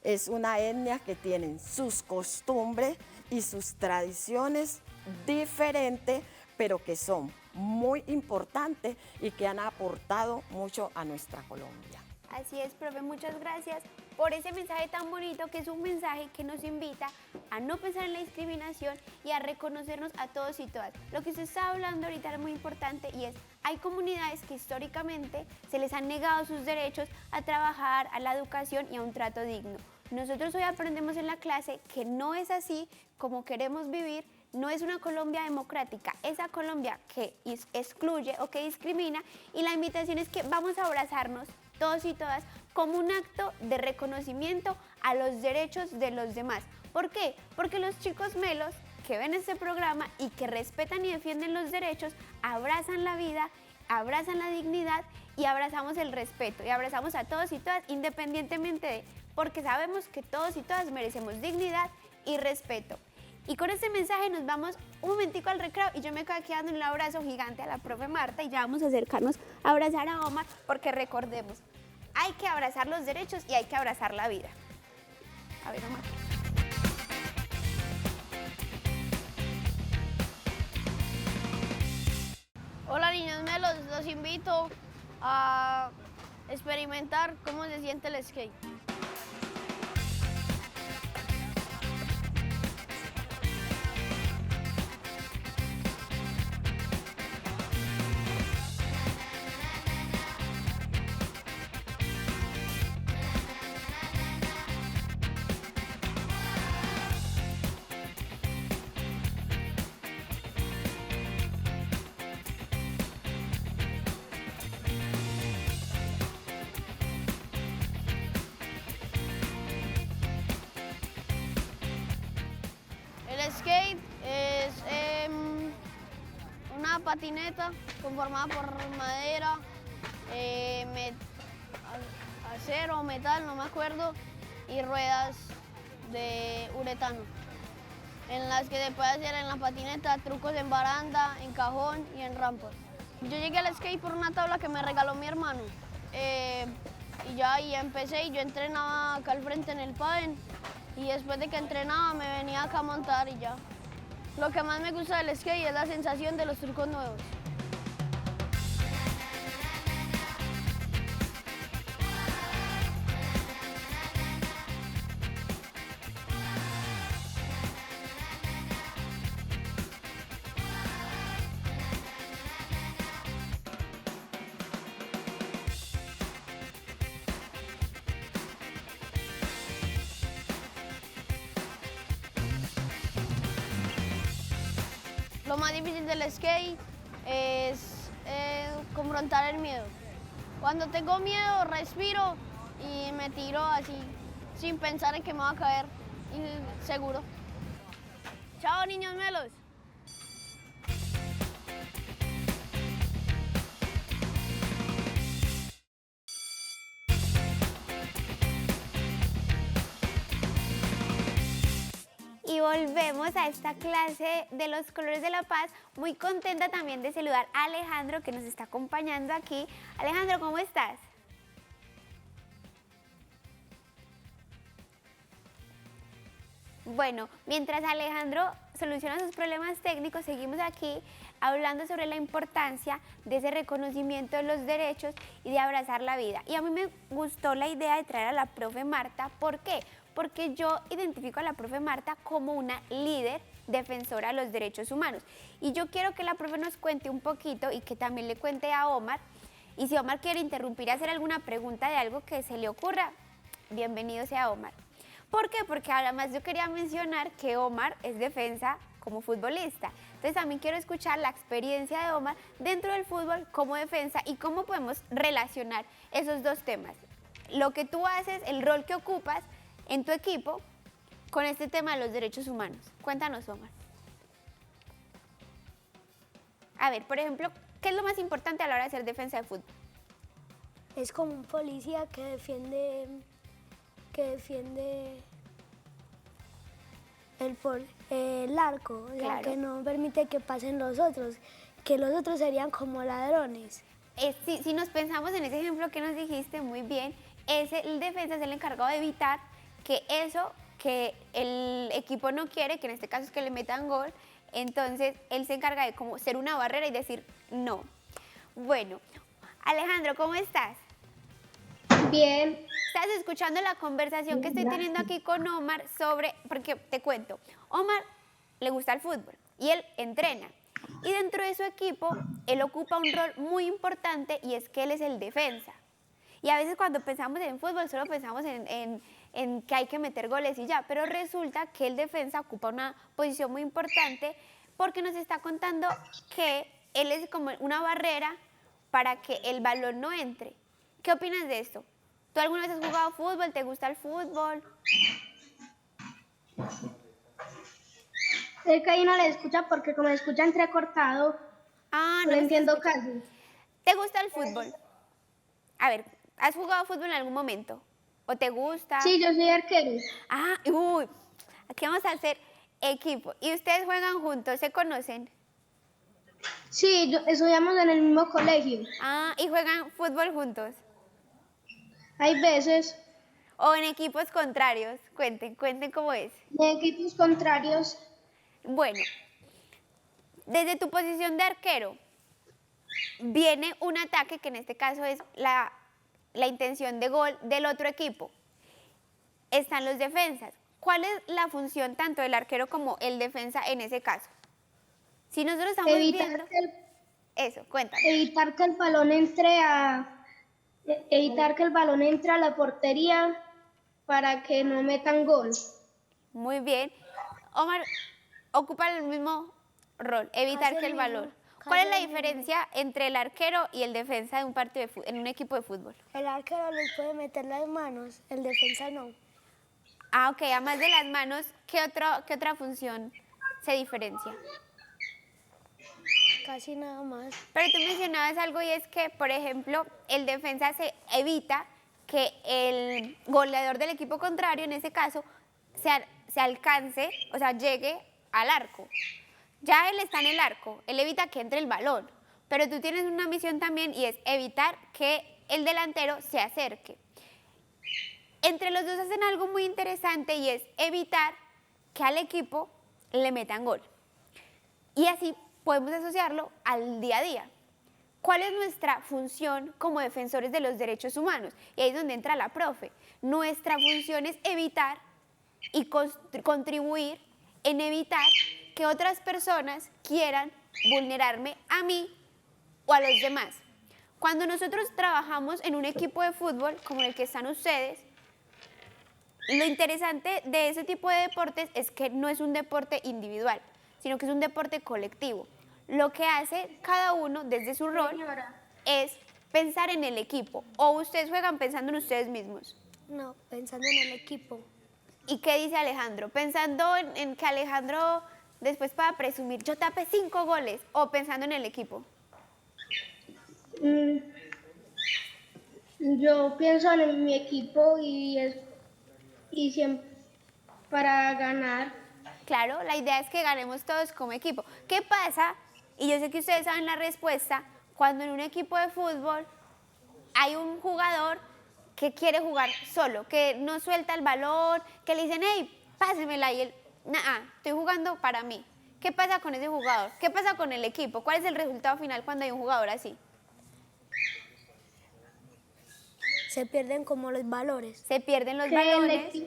Es una etnia que tiene sus costumbres y sus tradiciones diferentes, pero que son muy importantes y que han aportado mucho a nuestra Colombia. Así es, profe, muchas gracias por ese mensaje tan bonito, que es un mensaje que nos invita a no pensar en la discriminación y a reconocernos a todos y todas. Lo que usted está hablando ahorita es muy importante y es, hay comunidades que históricamente se les han negado sus derechos a trabajar, a la educación y a un trato digno. Nosotros hoy aprendemos en la clase que no es así como queremos vivir. No es una Colombia democrática, esa Colombia que excluye o que discrimina, y la invitación es que vamos a abrazarnos todos y todas como un acto de reconocimiento a los derechos de los demás. ¿Por qué? Porque los chicos melos que ven este programa y que respetan y defienden los derechos, abrazan la vida, abrazan la dignidad y abrazamos el respeto y abrazamos a todos y todas independientemente de, porque sabemos que todos y todas merecemos dignidad y respeto. Y con este mensaje nos vamos un momentico al recreo y yo me quedo quedando en un abrazo gigante a la profe Marta y ya vamos a acercarnos a abrazar a Omar, porque recordemos, hay que abrazar los derechos y hay que abrazar la vida. A ver, Omar. Hola niños melos, los invito a experimentar cómo se siente el skate. El skate es una patineta conformada por madera, acero, metal, no me acuerdo, y ruedas de uretano, en las que se puede hacer en la patineta trucos en baranda, en cajón y en rampa. Yo llegué al skate por una tabla que me regaló mi hermano. y ya, y empecé y yo entrenaba acá al frente en el pádel y después de que entrenaba me venía acá a montar y ya. Lo que más me gusta del skate es la sensación de los trucos nuevos. Lo más difícil del skate es confrontar el miedo. Cuando tengo miedo, respiro y me tiro así, sin pensar en que me va a caer, y seguro. Chao, niños melos. Y volvemos a esta clase de los colores de la paz. Muy contenta también de saludar a Alejandro, que nos está acompañando aquí. Alejandro, ¿cómo estás? Bueno, mientras Alejandro soluciona sus problemas técnicos, seguimos aquí hablando sobre la importancia de ese reconocimiento de los derechos y de abrazar la vida. Y a mí me gustó la idea de traer a la profe Marta. ¿Por qué? Porque yo identifico a la profe Marta como una líder defensora de los derechos humanos. Y yo quiero que la profe nos cuente un poquito y que también le cuente a Omar. Y si Omar quiere interrumpir y hacer alguna pregunta de algo que se le ocurra, bienvenido sea Omar. ¿Por qué? Porque además yo quería mencionar que Omar es defensa como futbolista. Entonces también quiero escuchar la experiencia de Omar dentro del fútbol como defensa y cómo podemos relacionar esos dos temas. Lo que tú haces, el rol que ocupas en tu equipo con este tema de los derechos humanos. Cuéntanos, Omar. A ver, por ejemplo, ¿qué es lo más importante a la hora de hacer defensa de fútbol? Es como un policía que defiende el arco, o sea, Claro. que no permite que pasen los otros, que los otros serían como ladrones. Si nos pensamos en ese ejemplo que nos dijiste muy bien, el defensa es el encargado de evitar que eso que el equipo no quiere, que en este caso es que le metan gol, entonces él se encarga de como ser una barrera y decir no. Bueno, Alejandro, ¿cómo estás? Bien. Estás escuchando la conversación que estoy teniendo aquí con Omar sobre, porque te cuento, Omar le gusta el fútbol y él entrena. Y dentro de su equipo, él ocupa un rol muy importante y es que él es el defensa. Y a veces cuando pensamos en fútbol solo pensamos en que hay que meter goles y ya, pero resulta que el defensa ocupa una posición muy importante porque nos está contando que él es como una barrera para que el balón no entre. ¿Qué opinas de esto? ¿Tú alguna vez has jugado fútbol? ¿Te gusta el fútbol? Es que ahí no le escucha porque como le escucha entrecortado, Ah, no le me entiendo estás casi. ¿Te gusta el fútbol? A ver, ¿has jugado fútbol en algún momento? ¿O te gusta? Sí, yo soy arquero. Ah, uy, aquí vamos a hacer equipo. ¿Y ustedes juegan juntos? ¿Se conocen? Sí, estudiamos en el mismo colegio. Ah, ¿y juegan fútbol juntos? Hay veces ¿O en equipos contrarios? Cuenten cómo es. en equipos contrarios. Bueno, desde tu posición de arquero, viene un ataque que en este caso es la intención de gol del otro equipo. Están los defensas. ¿Cuál es la función tanto del arquero como el defensa en ese caso? Si nosotros estamos viendo... Eso, cuéntame. Evitar que el balón entre a la portería para que no metan gol. Muy bien. Omar ocupa el mismo rol, evitar Casi que el el balón. mismo, ¿Cuál es casi la el mismo. diferencia entre el arquero y el defensa de un partido en un equipo de fútbol? El arquero les puede meter las manos, el defensa no. Ah, ok, además de las manos, ¿qué otra función se diferencia? Casi nada más. Pero tú mencionabas algo y es que, por ejemplo, el defensa se evita que el goleador del equipo contrario, en ese caso, se alcance, o sea, llegue al arco. Ya él está en el arco, él evita que entre el balón, pero tú tienes una misión también y es evitar que el delantero se acerque. Entre los dos hacen algo muy interesante y es evitar que al equipo le metan gol. Y así podemos asociarlo al día a día. ¿Cuál es nuestra función como defensores de los derechos humanos? Y ahí es donde entra la profe. Nuestra función es evitar y contribuir en evitar que otras personas quieran vulnerarme a mí o a los demás. Cuando nosotros trabajamos en un equipo de fútbol como el que están ustedes, lo interesante de ese tipo de deportes es que no es un deporte individual, sino que es un deporte colectivo. Lo que hace cada uno desde su rol es pensar en el equipo. ¿O ustedes juegan pensando en ustedes mismos? No, pensando en el equipo. ¿Y qué dice Alejandro? Pensando en que Alejandro después para presumir, yo tapé 5 goles, o pensando en el equipo. Yo pienso en mi equipo y siempre para ganar. Claro, la idea es que ganemos todos como equipo. ¿Qué pasa? Y yo sé que ustedes saben la respuesta, cuando en un equipo de fútbol hay un jugador que quiere jugar solo, que no suelta el balón, que le dicen, hey, pásemela, y él, nah, estoy jugando para mí. ¿Qué pasa con ese jugador? ¿Qué pasa con el equipo? ¿Cuál es el resultado final cuando hay un jugador así? Se pierden como los valores. Se pierden los balones.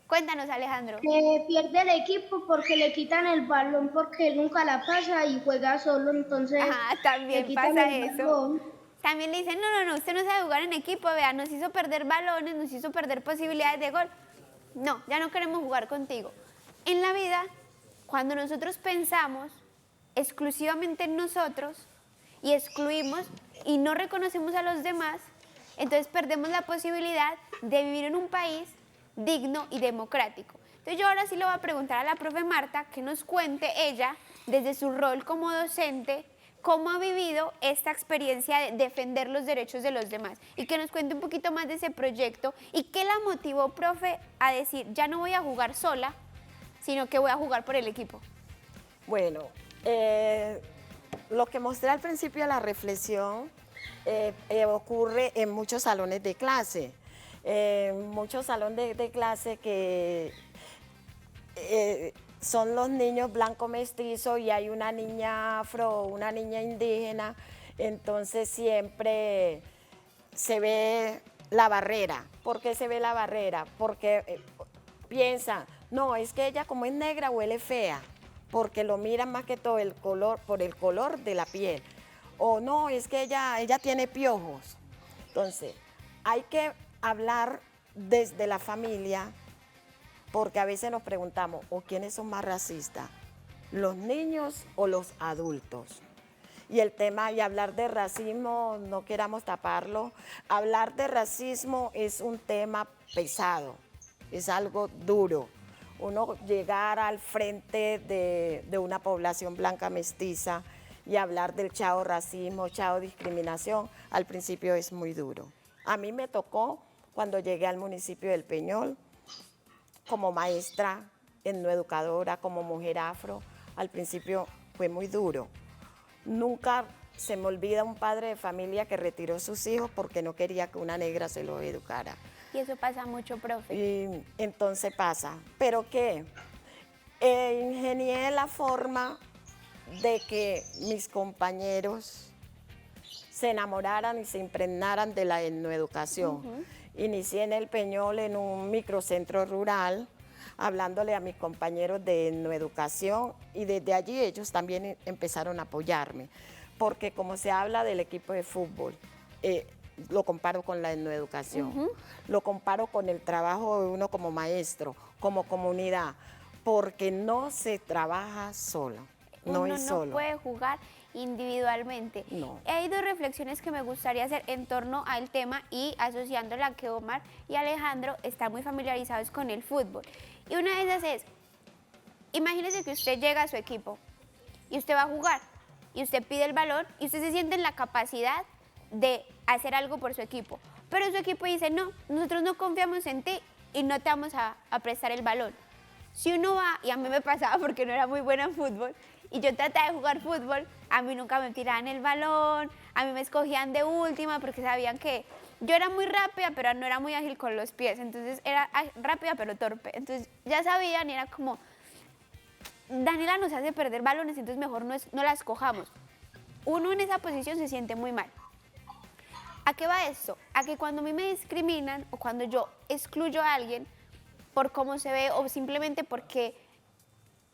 Cuéntanos, Alejandro. Que pierde el equipo porque le quitan el balón porque él nunca la pasa y juega solo, entonces También le quitan pasa el eso. balón. También le dicen, no, usted no sabe jugar en equipo, vea, nos hizo perder balones, nos hizo perder posibilidades de gol. No, ya no queremos jugar contigo. En la vida, cuando nosotros pensamos exclusivamente en nosotros y excluimos y no reconocemos a los demás, entonces perdemos la posibilidad de vivir en un país digno y democrático. Entonces yo ahora sí le voy a preguntar a la profe Marta que nos cuente ella, desde su rol como docente, cómo ha vivido esta experiencia de defender los derechos de los demás y que nos cuente un poquito más de ese proyecto y qué la motivó, profe, a decir, ya no voy a jugar sola, sino que voy a jugar por el equipo. Bueno, lo que mostré al principio de la reflexión ocurre en muchos salones de clase. Muchos salones de clase que son los niños blanco mestizo y hay una niña afro, una niña indígena, entonces siempre se ve la barrera. ¿Por qué se ve la barrera? Porque piensan, no, es que ella como es negra huele fea, porque lo miran más que todo el color, por el color de la piel. O no, es que ella tiene piojos. Entonces, hay que hablar desde la familia, porque a veces nos preguntamos, ¿o quiénes son más racistas? ¿Los niños o los adultos? Y el tema, y hablar de racismo, no queramos taparlo, hablar de racismo es un tema pesado, es algo duro. Uno llegar al frente de una población blanca mestiza y hablar del chao racismo, chao discriminación, al principio es muy duro. A mí me tocó cuando llegué al municipio del Peñol, como maestra, etnoeducadora, como mujer afro, al principio fue muy duro. Nunca se me olvida un padre de familia que retiró sus hijos porque no quería que una negra se los educara. Y eso pasa mucho, profe. Y entonces pasa. ¿Pero qué? Ingenié la forma de que mis compañeros se enamoraran y se impregnaran de la etnoeducación. Inicié en el Peñol en un microcentro rural, hablándole a mis compañeros de etnoeducación y desde allí ellos también empezaron a apoyarme, porque como se habla del equipo de fútbol, lo comparo con la etnoeducación, lo comparo con el trabajo de uno como maestro, como comunidad, porque no se trabaja solo, no es solo. Uno no puede jugar individualmente. No. Hay dos reflexiones que me gustaría hacer en torno al tema y asociándola a que Omar y Alejandro están muy familiarizados con el fútbol. Y una de esas es, imagínese que usted llega a su equipo y usted va a jugar y usted pide el balón y usted se siente en la capacidad de hacer algo por su equipo. Pero su equipo dice, no, nosotros no confiamos en ti y no te vamos a prestar el balón. Si uno va, y a mí me pasaba porque no era muy buena en fútbol, y yo trataba de jugar fútbol, a mí nunca me tiraban el balón, a mí me escogían de última porque sabían que yo era muy rápida, pero no era muy ágil con los pies, entonces era rápida pero torpe. Entonces ya sabían y era como, Daniela nos hace perder balones, entonces mejor no las cojamos. Uno en esa posición se siente muy mal. ¿A qué va esto? A que cuando a mí me discriminan o cuando yo excluyo a alguien por cómo se ve o simplemente porque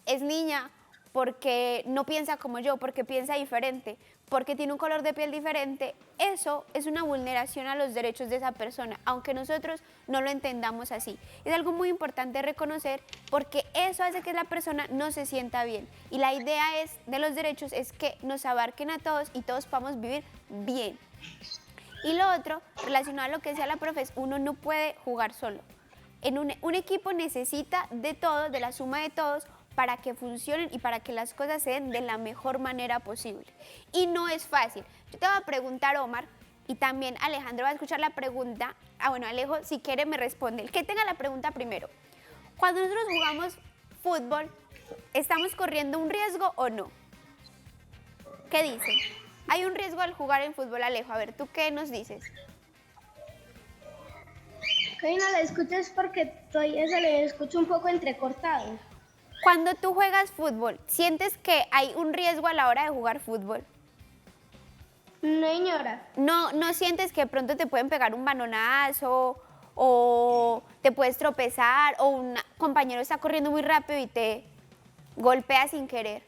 es niña, porque no piensa como yo, porque piensa diferente, porque tiene un color de piel diferente, eso es una vulneración a los derechos de esa persona, aunque nosotros no lo entendamos así. Es algo muy importante reconocer porque eso hace que la persona no se sienta bien. Y la idea de los derechos es que nos abarquen a todos y todos podamos vivir bien. Y lo otro, relacionado a lo que decía la profe, es uno no puede jugar solo. Un equipo necesita de todos, de la suma de todos, para que funcionen y para que las cosas se den de la mejor manera posible. Y no es fácil. Yo te voy a preguntar, Omar, y también Alejandro va a escuchar la pregunta. Bueno, Alejo, si quiere me responde. El que tenga la pregunta primero. Cuando nosotros jugamos fútbol, ¿estamos corriendo un riesgo o no? ¿Qué dicen? ¿Hay un riesgo al jugar en fútbol, Alejo? A ver, ¿tú qué nos dices? Que no la escuches porque todavía se le escucha un poco entrecortado. Cuando tú juegas fútbol, ¿sientes que hay un riesgo a la hora de jugar fútbol? No, señora. ¿No sientes que de pronto te pueden pegar un balonazo o te puedes tropezar o un compañero está corriendo muy rápido y te golpea sin querer?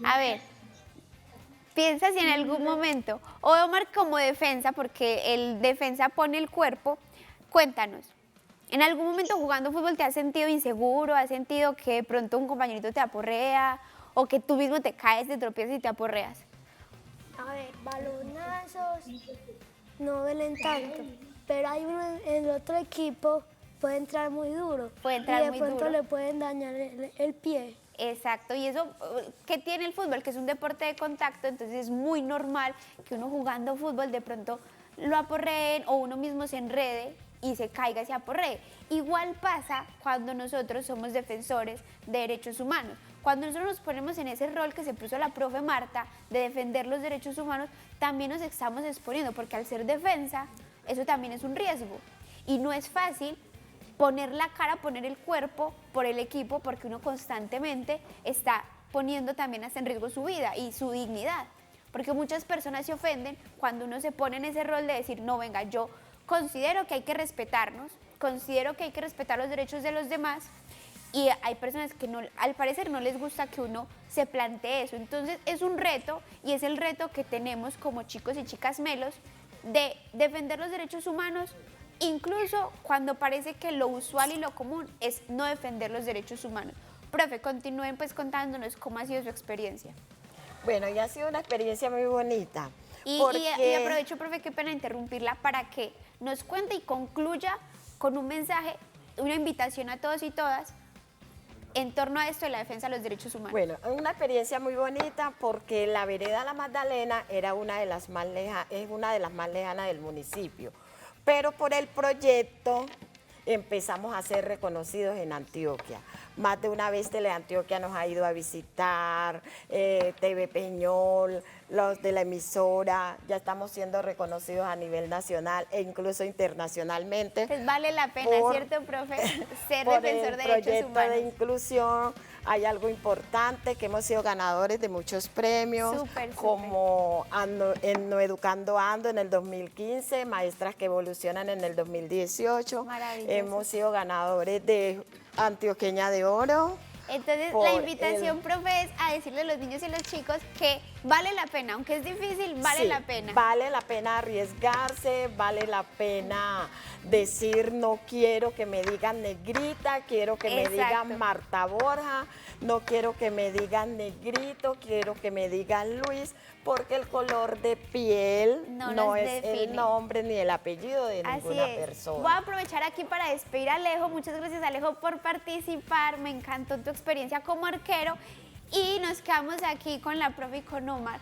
A ver, piensa si en algún momento, o Omar como defensa, porque el defensa pone el cuerpo, cuéntanos, ¿en algún momento jugando fútbol te has sentido inseguro? ¿Has sentido que de pronto un compañerito te aporrea o que tú mismo te caes, te tropiezas y te aporreas? A ver, balonazos no duelen tanto, pero hay uno en el otro equipo puede entrar muy duro. Puede entrar muy y de pronto duro. le pueden dañar el pie. Exacto, y eso, ¿qué tiene el fútbol? Que es un deporte de contacto, entonces es muy normal que uno jugando fútbol de pronto lo aporreen o uno mismo se enrede y se caiga y se aporree. Igual pasa cuando nosotros somos defensores de derechos humanos. Cuando nosotros nos ponemos en ese rol que se puso la profe Marta de defender los derechos humanos, también nos estamos exponiendo, porque al ser defensa, eso también es un riesgo. Y no es fácil poner la cara, poner el cuerpo por el equipo, porque uno constantemente está poniendo también hasta en riesgo su vida y su dignidad. Porque muchas personas se ofenden cuando uno se pone en ese rol de decir, no, venga, yo considero que hay que respetarnos, considero que hay que respetar los derechos de los demás, y hay personas que no, al parecer no les gusta que uno se plantee eso. Entonces es un reto, y es el reto que tenemos como chicos y chicas melos, de defender los derechos humanos, incluso cuando parece que lo usual y lo común es no defender los derechos humanos. Profe, continúen pues contándonos cómo ha sido su experiencia. Bueno, y ha sido una experiencia muy bonita. Y aprovecho, profe, qué pena interrumpirla, para que nos cuente y concluya con un mensaje, una invitación a todos y todas en torno a esto de la defensa de los derechos humanos. Bueno, una experiencia muy bonita porque la vereda La Magdalena era una de las más lejanas del municipio. Pero por el proyecto empezamos a ser reconocidos en Antioquia. Más de una vez Teleantioquia nos ha ido a visitar, TV Peñol, los de la emisora, ya estamos siendo reconocidos a nivel nacional e incluso internacionalmente. Pues vale la pena, ¿cierto, profe? Ser por defensor de derechos el proyecto humanos. de inclusión. Hay algo importante, que hemos sido ganadores de muchos premios, Súper, como en No Educando Ando en el 2015, Maestras que Evolucionan en el 2018. Maravilloso. Hemos sido ganadores de Antioqueña de Oro. Entonces, la invitación, profe, es a decirle a los niños y a los chicos que vale la pena, aunque es difícil, vale Sí, la pena. Vale la pena arriesgarse, vale la pena decir no quiero que me digan negrita, quiero que me digan Exacto. Marta Borja, no quiero que me digan negrito, quiero que me digan Luis, porque el color de piel No no nos es define. el nombre ni el apellido de Así ninguna es. persona. Voy a aprovechar aquí para despedir a Alejo. Muchas gracias, Alejo, por participar. Me encantó tu experiencia como arquero. Y nos quedamos aquí con la profe y con Omar.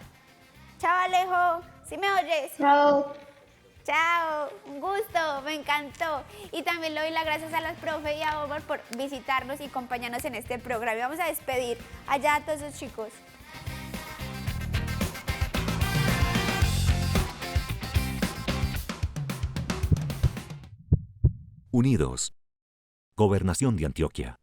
Chao, Alejo. ¿Sí me oyes? Chao. Chao, un gusto, me encantó. Y también le doy las gracias a las profe y a Omar por visitarnos y acompañarnos en este programa. Y vamos a despedir allá a todos los chicos. Unidos. Gobernación de Antioquia.